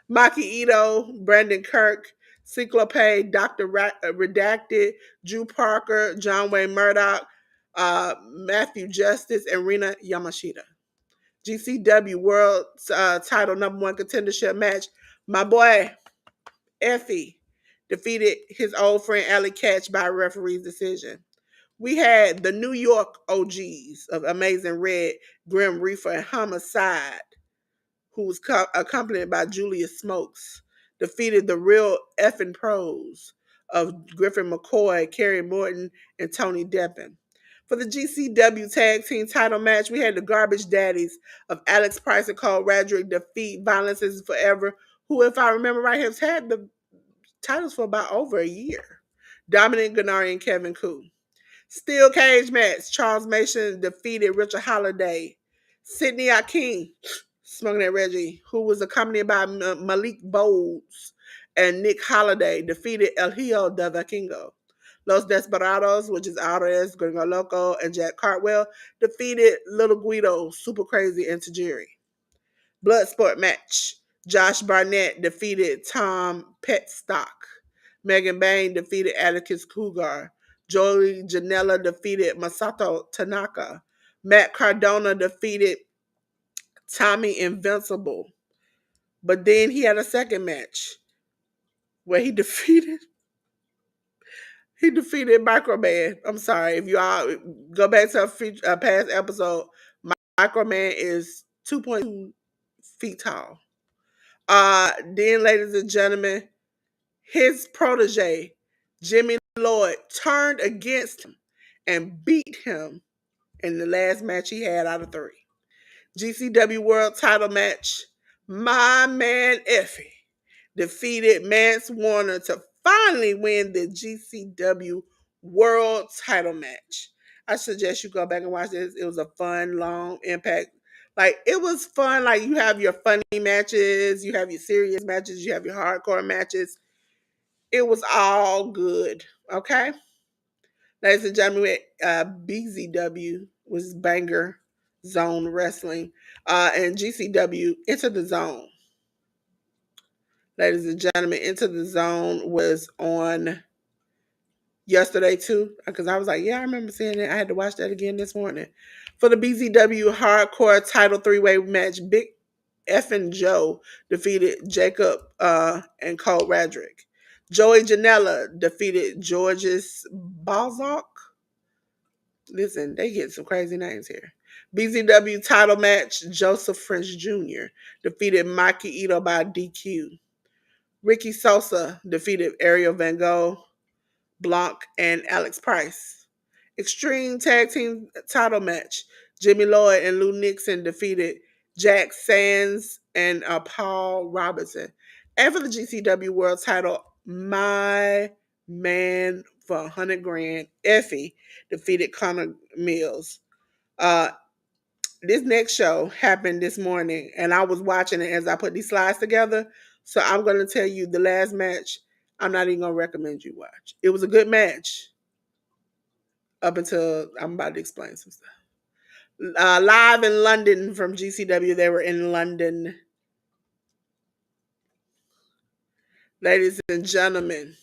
Maki Ito, Brandon Kirk, Cyclope, Dr. Redacted, Drew Parker, John Wayne Murdoch, Matthew Justice, and Rina Yamashita. GCW World title number 1 contendership match. My boy Effie defeated his old friend Allie Catch by a referee's decision. We had the New York OGs of Amazing Red, Grim Reaper, and Homicide who was accompanied by Julius Smokes, defeated the real effing pros of Griffin McCoy, Kerry Morton, and Tony Deppen. For the GCW Tag Team title match, we had the Garbage Daddies of Alex Price and Cole Radrick defeat Violence is Forever, who, if I remember right, has had the titles for about over a year. Dominic Gennari and Kevin Koo. Steel cage match. Charles Mason defeated Richard Holiday. Sidney Akin, Smoking at Reggie, who was accompanied by Malik Bowles and Nick Holiday, defeated El Hijo de Vikingo. Los Desperados, which is Alvarez, Gringo Loco, and Jack Cartwell, defeated Little Guido, Super Crazy, and Tajiri. Bloodsport match. Josh Barnett defeated Tom Petstock. Megan Bain defeated Atticus Cougar. Joey Janela defeated Masato Tanaka. Matt Cardona defeated Tommy Invincible. But then he had a second match where he defeated Microman. I'm sorry if you all go back to a past episode. Microman is 2.2 feet tall. Then, ladies and gentlemen, his protege, Jimmy Lloyd, turned against him and beat him in the last match he had out of three. GCW World Title match. My man Effie defeated Mance Warner to finally win the GCW World Title match. I suggest you go back and watch this. It was a fun, long impact. Like, it was fun. Like, you have your funny matches, you have your serious matches, you have your hardcore matches. It was all good. Okay? Ladies and gentlemen, BZW was Banger Zone Wrestling. And GCW, Enter the Zone. Ladies and gentlemen, Enter the Zone was on yesterday too, because I was like, yeah, I remember seeing it. I had to watch that again this morning. For the BZW Hardcore Title Three-Way match, Big Effin' Joe defeated Jacob and Cole Radrick. Joey Janela defeated Georges Balzac. Listen, they get some crazy names here. BZW title match, Joseph French Jr. defeated Mikey Ito by DQ. Ricky Sosa defeated Ariel Van Gogh, Blanc, and Alex Price. Extreme Tag Team title match, Jimmy Lloyd and Lou Nixon defeated Jack Sands and Paul Robinson. And for the GCW World title, my man for 100 grand, Effie, defeated Connor Mills. Uh, this next show happened this morning, and I was watching it as I put these slides together. So I'm going to tell you the last match. I'm not even going to recommend you watch. It was a good match up until I'm about to explain some stuff. Live in London from GCW, they were in London. Ladies and gentlemen,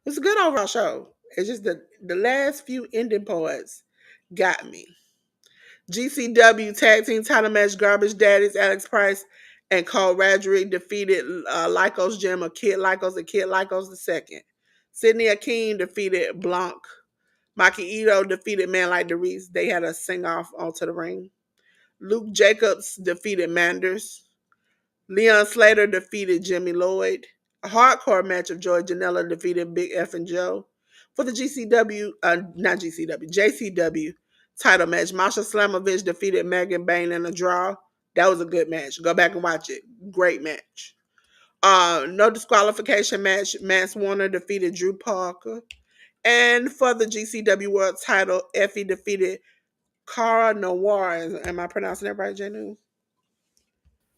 it was a good overall show. It's just that the last few ending parts got me. GCW Tag Team Title Match, Garbage Daddies, Alex Price, and Cole Radrick defeated Lycos Gem of Kid Lycos and Kid Lycos II. Sidney Akin defeated Blanc. Maki Ito defeated Man Like DeReese. They had a sing-off onto the ring. Luke Jacobs defeated Manders. Leon Slater defeated Jimmy Lloyd. A hardcore match of Joy Janela defeated Big F and Joe. For the not GCW, JCW title match, Masha Slamovich defeated Megan Bain in a draw. That was a good match. Go back and watch it. Great match. No disqualification match. Mance Warner defeated Drew Parker. And for the GCW World title, Effie defeated Cara Noir. Am I pronouncing that right, Janu?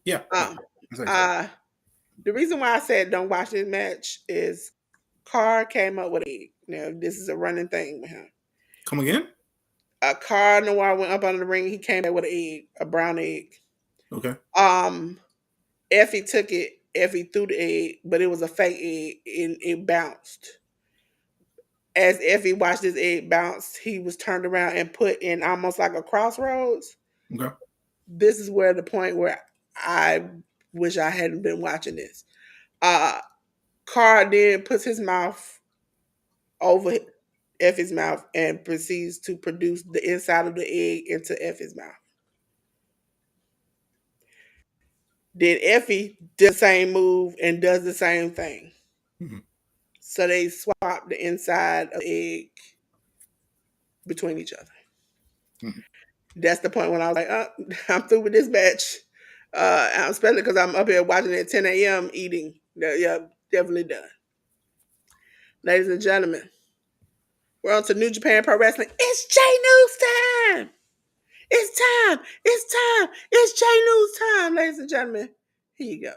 Yeah, yeah.
Um,
That's how you say it.
uh, the reason why I said don't watch this match is Carr came up with an egg. Now, this is a running thing with him.
Come again?
Carr Noir went up under the ring. He came back with an egg, a brown egg.
Okay.
Effie took it. Effie threw the egg, but it was a fake egg and it bounced. As Effie watched this egg bounce, he was turned around and put in almost like a crossroads.
Okay.
This is where the point where I wish I hadn't been watching this. Carr then puts his mouth over Effie's mouth and proceeds to produce the inside of the egg into Effie's mouth. Then Effie does the same move and does the same thing.
Mhm.
So they swap the inside of the egg between each other.
Mhm.
That's the point when I was like, oh, I'm through with this batch. Especially because I'm up here watching it at 10 a.m. eating. Yeah, definitely done. Ladies and gentlemen, we're on to New Japan Pro Wrestling. It's J News time. It's time. It's time. It's J News time, ladies and gentlemen. Here you go.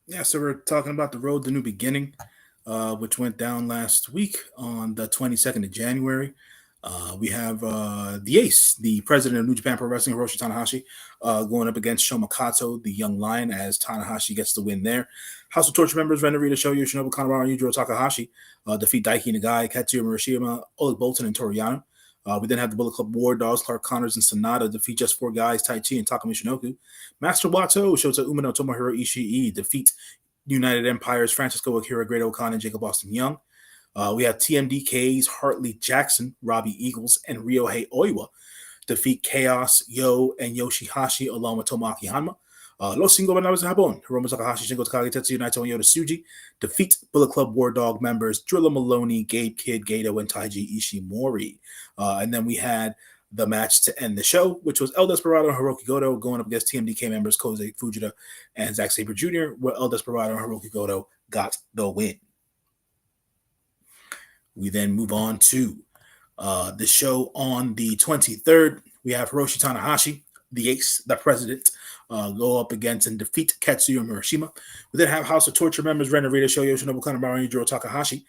Yeah, so we're talking about the Road to New Beginning, which went down last week on the 22nd of January. We have the Ace, the president of New Japan Pro Wrestling, Hiroshi Tanahashi, going up against Shoma Kato, the young lion, as Tanahashi gets the win there. House of Torture members Ren Narita, Shoyo Yoshinobu Kanemaru, and Yujiro Takahashi defeat Daiki Nagai, Katsuya Murashima, Oleg Bolton, and Toriano. We then have the Bullet Club War Dogs, Clark Connors, and Sonata defeat Just Four Guys, Tai Chi, and Takumi Shinoku. Master Wato, Shota Umino, Tomohiro Ishii defeat United Empires, Francisco Akira, Great O'Connor, and Jacob Austin Young. We have TMDK's Hartley Jackson, Robbie Eagles, and Ryohei Oiwa defeat Chaos, Yo, and Yoshihashi along with Tomoaki Hanma. Los Cinco Bananas de Japón, Hiromu Takahashi, Shingo Takagi, Tetsuya Naito, and Yota Tsuji defeat Bullet Club War Dog members Drilla Maloney, Gabe Kidd, Gato, and Taiji Ishimori. And then we had the match to end the show, which was El Desperado and Hiroki Goto going up against TMDK members Kosei Fujita and Zack Sabre Jr., where El Desperado and Hiroki Goto got the win. We then move on to the show on the 23rd. We have Hiroshi Tanahashi, the Ace, the president, go up against and defeat Katsuya Murashima. We then have House of Torture members Ren Narita, Shoyo Yoshinobu Kanemaru, and Yujiro Takahashi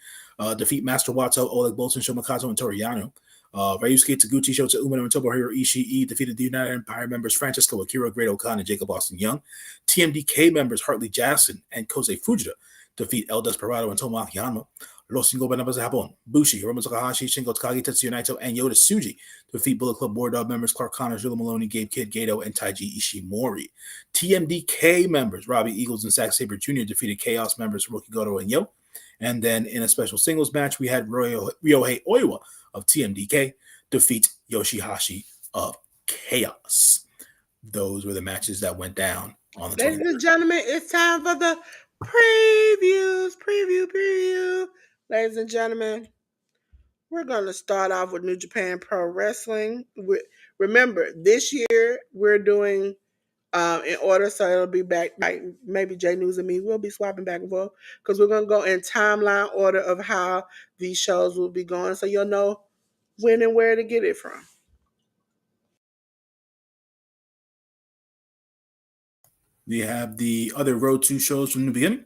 defeat Master Wato, Oleg Bolton, Shoma Kato, and Toriano. Ryusuke Taguchi, Shota Umino, and Tomohiro Ishii defeated the United Empire members Francisco Akira, Great O'Connor, and Jacob Austin Young. TMDK members Hartley Jackson and Kosei Fujita defeat El Desperado and Tomoaki Hanma. Los Cinco Bananas de Japón, Bushi, Hiromu Takahashi, Shingo Takagi, Tetsuya Naito, and Yota Tsuji defeat Bullet Club War Dog members Clark Connors, Drilla Maloney, Gabe Kidd, Gato, and Taiji Ishimori. TMDK members Robbie Eagles and Zack Sabre Jr. defeated Chaos members Hiroki Goto and Yo. And then in a special singles match, we had Ryohei Oiwa of TMDK defeat Yoshihashi of Chaos. Those were the matches that went down on the
Ladies
23rd.
and gentlemen, it's time for the previews. Preview. Ladies and gentlemen, we're going to start off with New Japan Pro Wrestling. Remember, this year we're doing in order, so it'll be back. Like maybe J News and me will be swapping back and forth because we're going to go in timeline order of how these shows will be going, so you'll know when and where to get it from.
We have the other Road 2 shows from the beginning.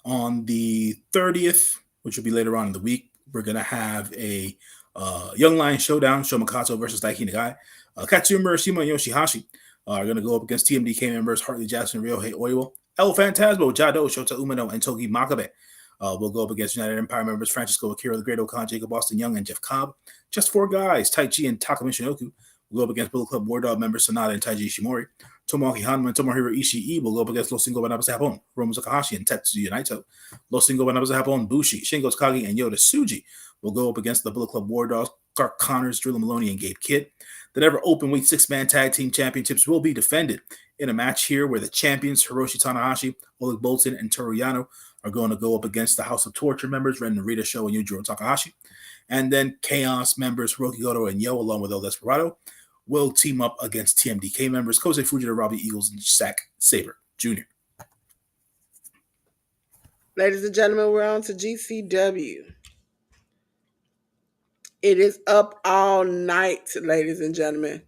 On the 30th, which will be later on in the week, we're going to have a Young Lion Showdown, Shoma Kato versus Daiki Nagai. Katsuya Murashima and Yoshihashi are going to go up against TMDK members Hartley Jackson, Ryohei Oiwa. El Phantasmo, Jado, Shota Umino, and Togi Makabe will go up against United Empire members Francisco Akira, the Great Okan, Jacob Austin Young, and Jeff Cobb. Just Four Guys, Tai Chi and Takumi Shinoku will go up against Bullet Club War Dog members Sonata and Taiji Ishimori. Tomoaki Hanma and Tomohiro Ishii will go up against Los Cinco Bananas de Japón, Hiromu Takahashi and Tetsuya Naito. Los Cinco Bananas de Japón, Bushi, Shingo Takagi, and Yota Tsuji will go up against the Bullet Club War Dogs, Clark Connors, Drilla Maloney, and Gabe Kidd. The never open weight six-man tag team championships will be defended in a match here where the champions Hiroshi Tanahashi, Oleg Bolton, and Toriano are going to go up against the House of Torture members Ren Narita, Show, and Yujiro Takahashi. And then Chaos members Hiroki Goto and Yo, along with El Desperado, will team up against TMDK members Kosei Fujita, Robbie Eagles, and Zack Sabre Jr.
Ladies and gentlemen, we're on to GCW. It is up all night, ladies and gentlemen.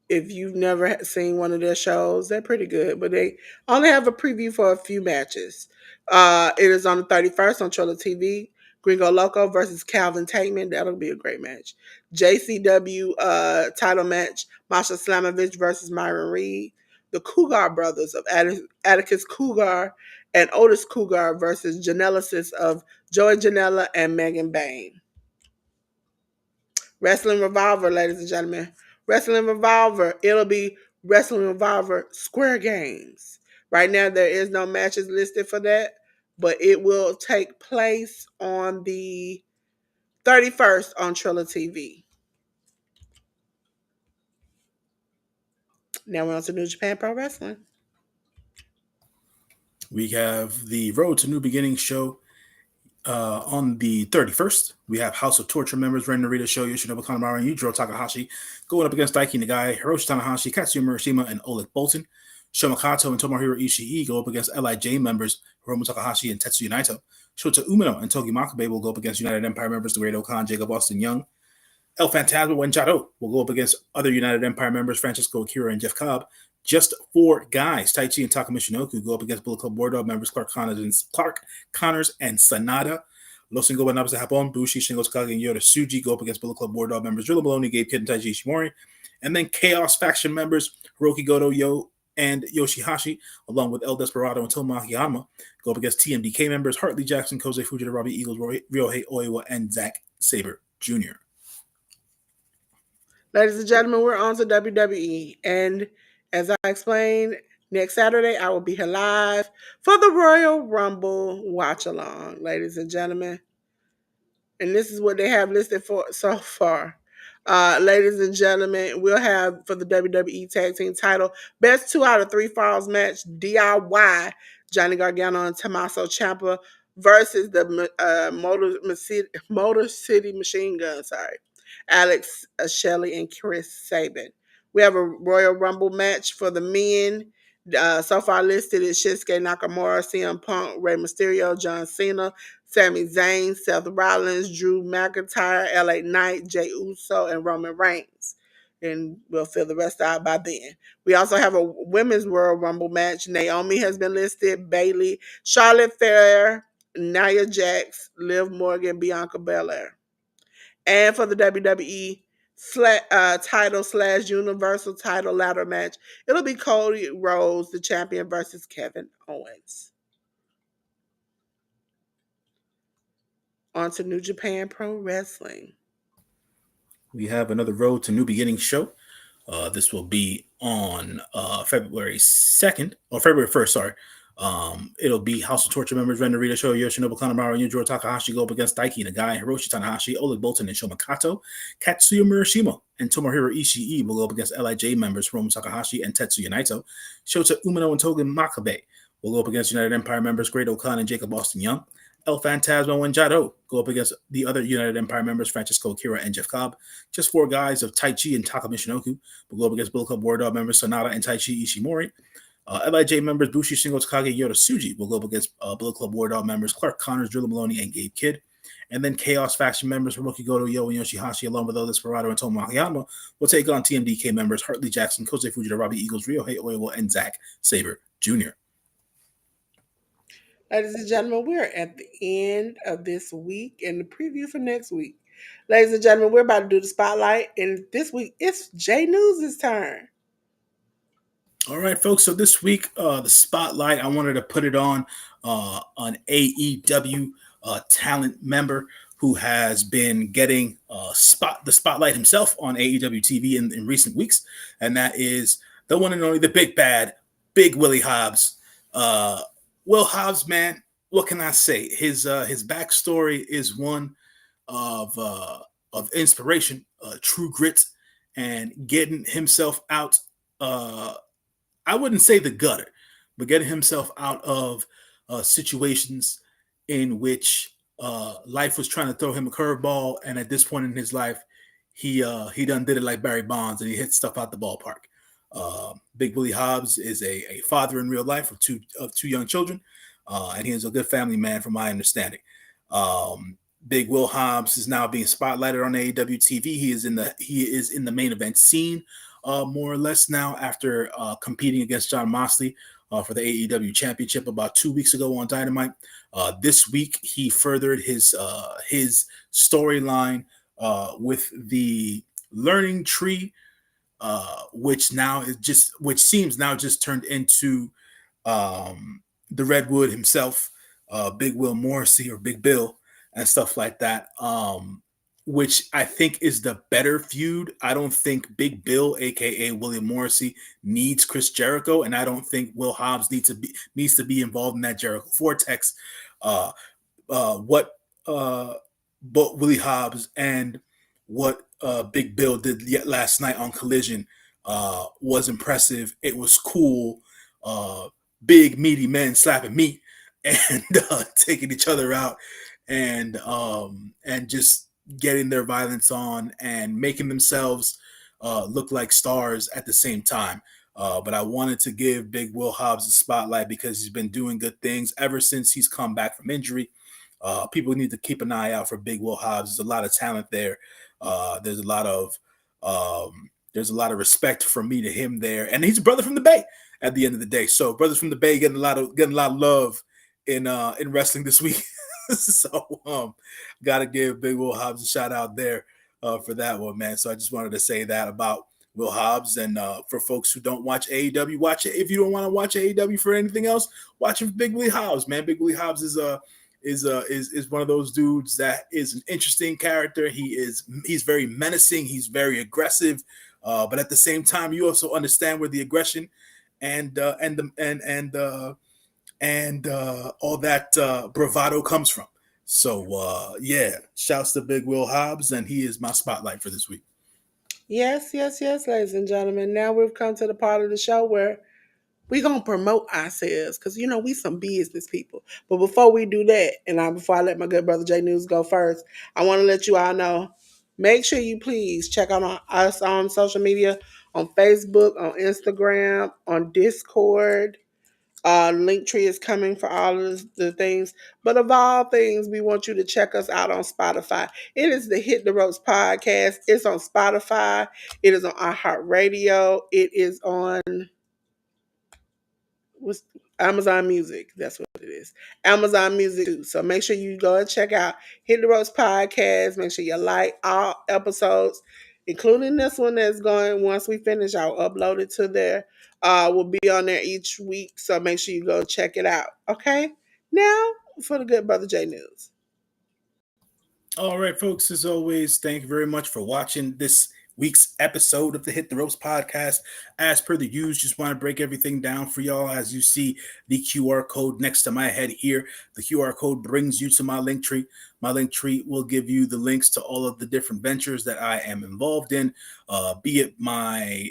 If you've never seen one of their shows, they're pretty good, but they only have a preview for a few matches. It is on the 31st on Triller TV. Gringo Loco versus Calvin Tateman. That'll be a great match. JCW title match. Masha Slamovich versus Myron Reed. The Cougar brothers of Atticus Cougar and Otis Cougar versus Genesis of Joey Janela and Megan Bain. Wrestling Revolver, ladies and gentlemen. Wrestling Revolver. It'll be Wrestling Revolver Square Games. Right now, there is no matches listed for that, but it will take place on the 31st on Triller TV. Now we're on to New Japan Pro Wrestling.
We have the Road to New Beginning show on the 31st. We have House of Torture members Ren Narita, Sho Yoshinobu Kanemaru, and Yujiro Takahashi going up against Daiki Nagai, Hiroshi Tanahashi, Katsuya Murashima, and Oleg Boltin. Sho Makato and Tomohiro Ishii go up against LIJ members Hiromu Takahashi and Tetsuya Naito. Shota Umino and Togi Makabe will go up against United Empire members The Great Okan, Jacob Austin Young. El Fantasma and Jado will go up against other United Empire members Francisco Akira and Jeff Cobb. Just 4 guys, Taichi and Taka Michinoku, go up against Bullet Club War Dog members Clark Connors and Sanada. Los Ingo Banabas de Japón, Bushi, Shingo Takagi, and Yota Tsuji go up against Bullet Club War Dog members Drilla Maloney, Gabe Kidd, and Taiji Ishimori. And then Chaos faction members Hiroki Goto, Yo, and Yoshihashi, along with El Desperado and Tomoaki Hanma, go up against TMDK members Hartley Jackson, Kosei Fujita, Robbie Eagles, Ryohei Oiwa, and Zack Sabre Jr.
Ladies and gentlemen, we're on to WWE. And as I explained, next Saturday I will be here live for the Royal Rumble watch along, ladies and gentlemen. And this is what they have listed for so far. Ladies and gentlemen, we'll have for the WWE Tag Team title best 2 out of 3 falls match DIY Johnny Gargano and Tommaso Ciampa versus the Motor City Machine Gun. Alex Shelley and Chris Sabin. We have a Royal Rumble match for the men. So far listed is Shinsuke Nakamura, CM Punk, Rey Mysterio, John Cena, Sami Zayn, Seth Rollins, Drew McIntyre, LA Knight, Jey Uso, and Roman Reigns. And we'll fill the rest out by then. We also have a women's Royal Rumble match. Naomi has been listed, Bayley, Charlotte Flair, Nia Jax, Liv Morgan, Bianca Belair. And for the WWE title / Universal title ladder match, it'll be Cody Rhodes, the champion, versus Kevin Owens. On to New Japan Pro Wrestling.
We have another Road to New Beginning show. This will be on February 2nd, or February 1st, sorry. It'll be House of Torture members Ren Narita, Sho Yoshinobu Kanemaru, and Yujiro Takahashi go up against Daiki Nagai, Hiroshi Tanahashi, Oleg Boltin, and Sho Makato. Katsuya Murashima and Tomohiro Ishii will go up against LIJ members Hiromu Takahashi and Tetsuya Naito. Shota Umino and Togi Makabe will go up against United Empire members Great Okan and Jacob Austin Young. El Fantasma and Jado go up against the other United Empire members, Francisco Akira and Jeff Cobb. Just 4 guys of Taichi and Taka Michinoku will go up against Bullet Club War Dog members Sanada and Taichi Ishimori. LIJ members Bushi, Shingo Takagi, and Yota Tsuji will go up against Bullet Club War Dog members Clark Connors, Drilla Maloney, and Gabe Kidd. And then Chaos faction members Hiroki Goto, Yo, and Yoshihashi, along with El Desperado and Tomoaki Hanma, will take on TMDK members Hartley Jackson, Kosei Fujita, Robbie Eagles, Ryohei Oiwa, and Zack Sabre Jr.
Ladies and gentlemen, we're at the end of this week and the preview for next week. Ladies and gentlemen, we're about to do the spotlight, and this week it's J News' turn.
All right, folks. So this week, the spotlight, I wanted to put it on an AEW talent member who has been getting the spotlight himself on AEW TV in recent weeks, and that is the one and only, the big bad, Big Willie Hobbs. Will Hobbs, man, what can I say? His backstory is one of inspiration, true grit, and getting himself out. I wouldn't say the gutter, but getting himself out of situations in which life was trying to throw him a curveball, and at this point in his life, he done did it like Barry Bonds, and he hit stuff out the ballpark. Big Willie Hobbs is a father in real life of two young children, and he is a good family man, from my understanding. Big Will Hobbs is now being spotlighted on AEW TV. He is in the main event scene, more or less now, after competing against Jon Moxley for the AEW Championship about 2 weeks ago on Dynamite. This week, he furthered his storyline with the Learning Tree, which seems now just turned into the Redwood himself, Big Will Morrissey, or Big Bill, and stuff like that, which I think is the better feud. I don't think Big Bill, aka William Morrissey, needs Chris Jericho, and I don't think Will Hobbs needs to be involved in that Jericho vortex. But Willie Hobbs and what Big Bill did last night on Collision was impressive. It was cool. Uh, Big meaty men slapping meat and taking each other out, and just getting their violence on and making themselves look like stars at the same time. But I wanted to give Big Will Hobbs a spotlight because he's been doing good things ever since he's come back from injury. People need to keep an eye out for Big Will Hobbs. There's a lot of talent there. There's a lot of respect from me to him there, and he's a brother from the Bay. At the end of the day, so brothers from the Bay getting a lot of love in wrestling this week. So gotta give Big Will Hobbs a shout out there for that one, man. So I just wanted to say that about Will Hobbs, and for folks who don't watch AEW, watch it. If you don't want to watch AEW for anything else, watch it for Big Willie Hobbs, man. Big Willie Hobbs is one of those dudes that is an interesting character. He's very menacing. He's very aggressive, but at the same time, you also understand where the aggression and all that bravado comes from. So yeah, shouts to Big Will Hobbs, and he is my spotlight for this week.
Yes, yes, yes, ladies and gentlemen. Now we've come to the part of the show where we gonna promote ourselves because we some business people. But before we do that, and before I let my good brother J News go first, I want to let you all know. Make sure you please check out us on social media, on Facebook, on Instagram, on Discord. Linktree is coming for all of the things. But of all things, we want you to check us out on Spotify. It is the Hit the Ropes podcast. It's on Spotify. It is on iHeartRadio. It is on what's Amazon Music. That's what it is. Amazon Music too. So make sure you go and check out Hit the Ropes podcast. Make sure you like all episodes, including this one that's going. Once we finish, I'll upload it to there. We'll be on there each week. So make sure you go check it out. Okay. Now for the good brother J News.
All right, folks, as always, thank you very much for watching this week's episode of the Hit the Ropes podcast. As per the use, just want to break everything down for y'all. As you see the QR code next to my head here, the QR code brings you to my link tree. My link tree will give you the links to all of the different ventures that I am involved in, be it my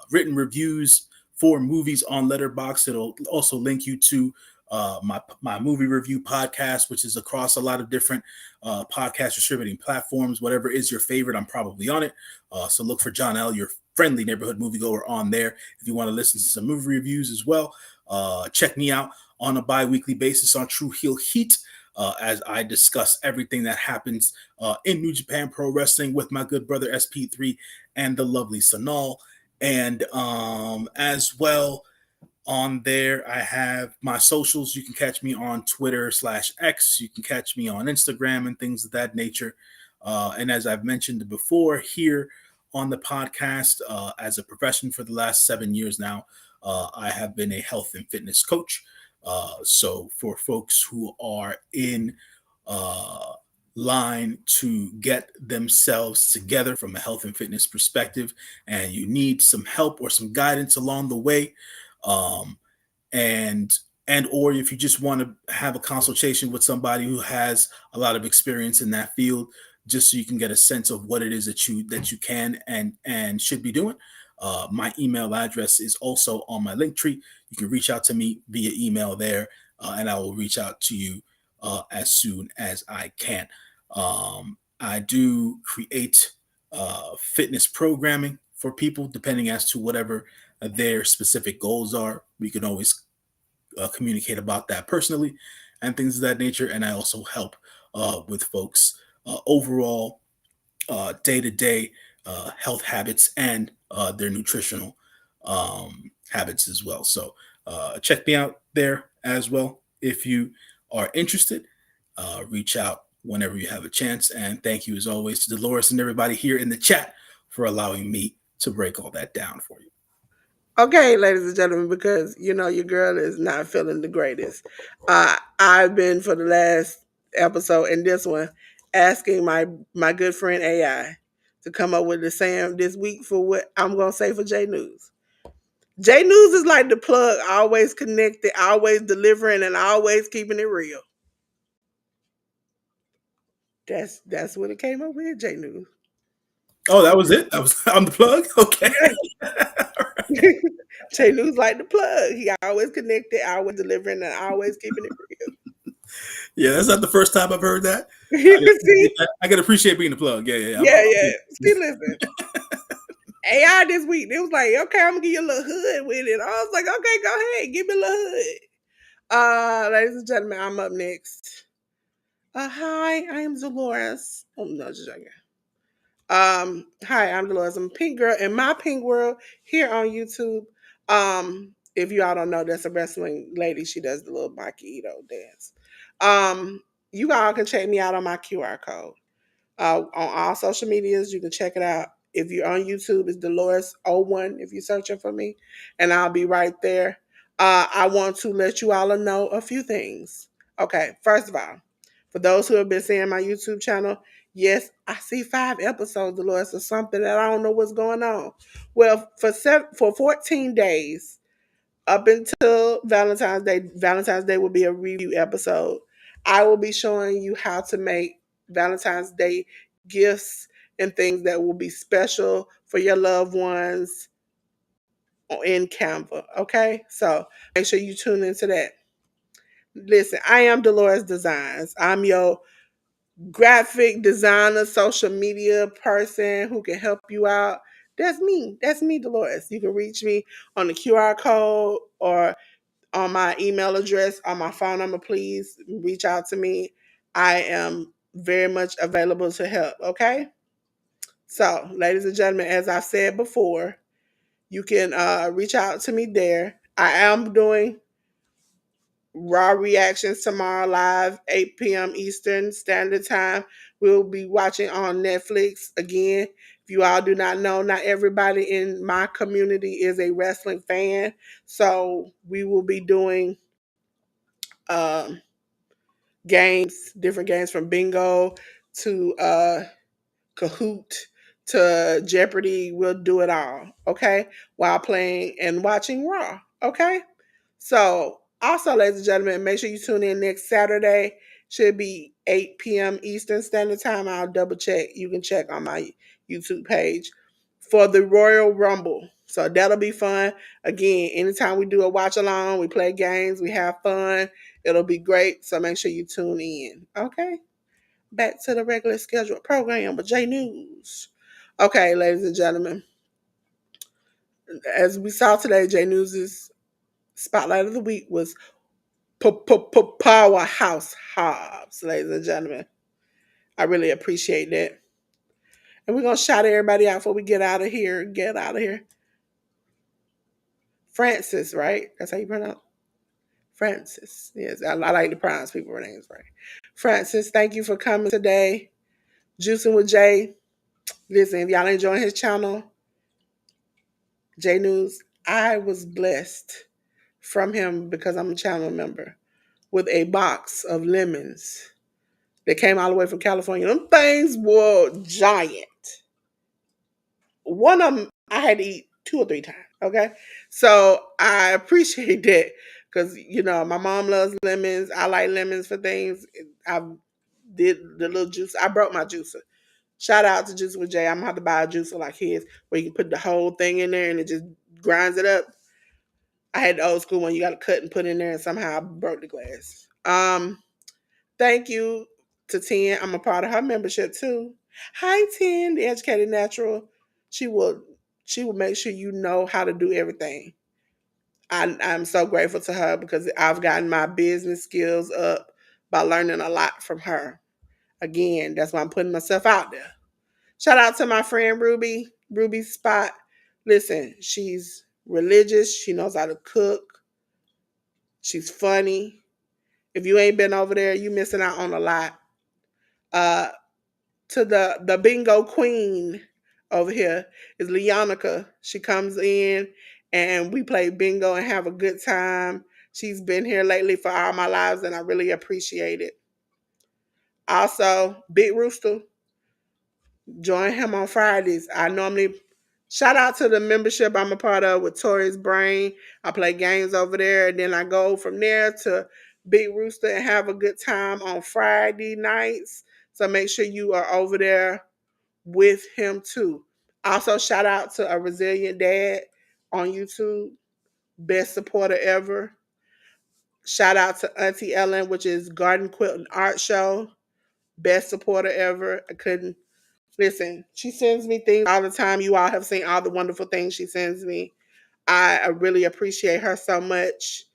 written reviews for movies on Letterboxd. It'll also link you to my movie review podcast, which is across a lot of different podcast distributing platforms. Whatever is your favorite, I'm probably on it. So look for John L., your friendly neighborhood moviegoer, on there. If you want to listen to some movie reviews as well, check me out on a bi-weekly basis on True Heel Heat, as I discuss everything that happens in New Japan Pro Wrestling with my good brother SP3 and the lovely Sanal. And as well, on there, I have my socials. You can catch me on Twitter/X. You can catch me on Instagram and things of that nature. And as I've mentioned before here on the podcast, as a profession for the last 7 years now, I have been a health and fitness coach. So for folks who are in line to get themselves together from a health and fitness perspective, and you need some help or some guidance along the way, um, and or if you just want to have a consultation with somebody who has a lot of experience in that field, just so you can get a sense of what it is that you can and should be doing. My email address is also on my link tree. You can reach out to me via email there, and I will reach out to you as soon as I can. I do create fitness programming for people depending as to whatever their specific goals are. We can always communicate about that personally and things of that nature. And I also help with folks overall day-to-day health habits and their nutritional habits as well. So check me out there as well if you are interested. Reach out whenever you have a chance. And thank you as always to Delores and everybody here in the chat for allowing me to break all that down for you.
Okay, ladies and gentlemen, because your girl is not feeling the greatest. I've been for the last episode and this one asking my good friend AI to come up with the same this week for what I'm gonna say for J News. J News is like the plug, always connected, always delivering, and always keeping it real. That's what it came up with, J News.
Oh, that was it. That was on the plug. Okay.
J News like the plug. He always connected, always delivering, and always keeping it real.
Yeah, that's not the first time I've heard that.
See?
I can appreciate being the plug. Yeah, yeah, yeah.
Yeah, yeah. See, listen. AI this week, it was like, okay, I'm gonna give you a little hood with it. I was like, okay, go ahead, give me a little hood. Ladies and gentlemen, I'm up next. Hi, I am Delores. Oh no, just joking. Hi, I'm Delores. I'm a pink girl in my pink world here on YouTube. If you all don't know, that's a wrestling lady. She does the little Maki Ito dance. You all can check me out on my QR code. On all social medias, you can check it out. If you're on YouTube, it's Dolores01 if you're searching for me, and I'll be right there. I want to let you all know a few things. Okay, first of all, for those who have been seeing my YouTube channel, yes, I see 5 episodes, Dolores, or something that I don't know what's going on. Well, for 14 days, up until Valentine's Day will be a review episode. I will be showing you how to make Valentine's Day gifts and things that will be special for your loved ones in Canva. Okay, so make sure you tune into that. Listen, I am Dolores Designs. I'm your graphic designer, social media person who can help you out. That's me. That's me, Dolores. You can reach me on the QR code or on my email address, on my phone number. Please reach out to me. I am very much available to help. Okay. So, ladies and gentlemen, as I said before, you can reach out to me there. I am doing Raw reactions tomorrow live, 8 p.m. Eastern Standard Time. We'll be watching on Netflix again. If you all do not know, not everybody in my community is a wrestling fan. So we will be doing um, games, different games from bingo to Kahoot to Jeopardy. We'll do it all, okay? While playing and watching Raw, okay? So, also, ladies and gentlemen, make sure you tune in next Saturday. Should be 8 p.m. Eastern Standard Time. I'll double check. You can check on my YouTube page for the Royal Rumble. So that'll be fun. Again, anytime we do a watch along, we play games, we have fun. It'll be great. So make sure you tune in. Okay. Back to the regular scheduled program with J News. Okay, ladies and gentlemen. As we saw today, J News's spotlight of the week was Powerhouse Hobbs, ladies and gentlemen. I really appreciate that. And we're gonna shout everybody out before we get out of here. Get out of here. Francis, right? That's how you pronounce Francis. Yes, I like to pronounce people's names right. Francis, thank you for coming today. Juicing with Jay. Listen, if y'all enjoying his channel, J News, I was blessed from him because I'm a channel member with a box of lemons that came all the way from California. Them things were giant. One of them I had to eat 2 or 3 times. Okay, so I appreciate that because my mom loves lemons. I like lemons for things. I did the little juice. I broke my juicer. Shout out to Juice with Jay. I'm gonna have to buy a juicer like his where you can put the whole thing in there and it just grinds it up. I had the old school one you got to cut and put in there, and somehow I broke the glass. Thank you to Ten. I'm a part of her membership too. Hi, Ten, the educated natural. She will she will make sure you know how to do everything. I'm so grateful to her because I've gotten my business skills up by learning a lot from her. Again, that's why I'm putting myself out there. Shout out to my friend Ruby, Ruby Spot. Listen, she's religious. She knows how to cook. She's funny. If you ain't been over there, you missing out on a lot. Uh, to the bingo queen over here is Leonica. She comes in and we play bingo and have a good time. She's been here lately for all my lives and I really appreciate it. Also, Big Rooster, join him on Fridays. I normally shout out to the membership I'm a part of with Tori's Brain. I play games over there, and then I go from there to Big Rooster and have a good time on Friday nights. So make sure you are over there with him too. Also, shout out to A Resilient Dad on YouTube, best supporter ever. Shout out to Auntie Ellen, which is Garden Quilt and Art Show, best supporter ever. I couldn't listen. She sends me things all the time. You all have seen all the wonderful things she sends me. I really appreciate her so much.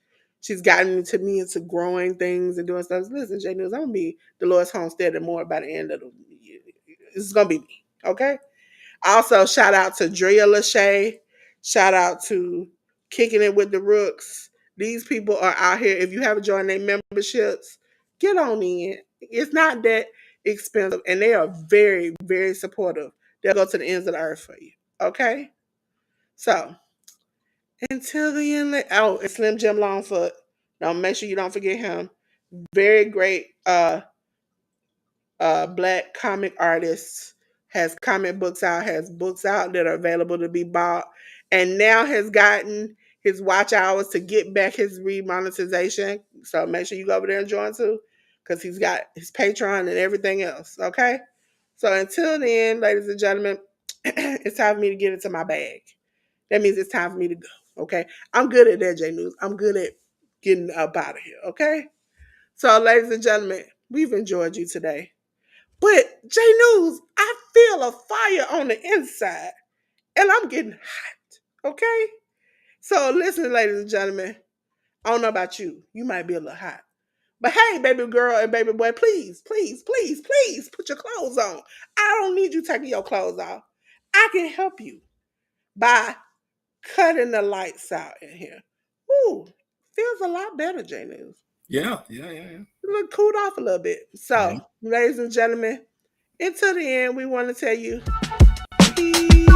She's gotten to me into growing things and doing stuff. Listen, J News, I'm gonna be Dolores Homestead and more by the end of the year. This is gonna be me, okay? Also, shout out to Drea Lachey. Shout out to Kicking It with the Rooks. These people are out here. If you haven't joined their memberships, get on in. It's not that expensive, and they are very, very supportive. They'll go to the ends of the earth for you. Okay? So, until the end, oh, and Slim Jim Longfoot. Now, make sure you don't forget him. Very great black comic artist, has comic books out, has books out that are available to be bought, and now has gotten his watch hours to get back his remonetization. So make sure you go over there and join too, because he's got his Patreon and everything else. Okay. So until then, ladies and gentlemen, it's time for me to get into my bag. That means it's time for me to go. Okay. I'm good at that, J News. I'm good at getting up out of here. Okay. So, ladies and gentlemen, we've enjoyed you today. But J News, I feel a fire on the inside, and I'm getting hot. Okay? So listen, ladies and gentlemen, I don't know about you. You might be a little hot. But hey, baby girl and baby boy, please, please, please, please put your clothes on. I don't need you taking your clothes off. I can help you by cutting the lights out in here. Ooh, feels a lot better, J News.
Yeah, yeah, yeah, yeah.
Look cooled off a little bit.
Yeah.
So, ladies and gentlemen, until the end, we want to tell you peace.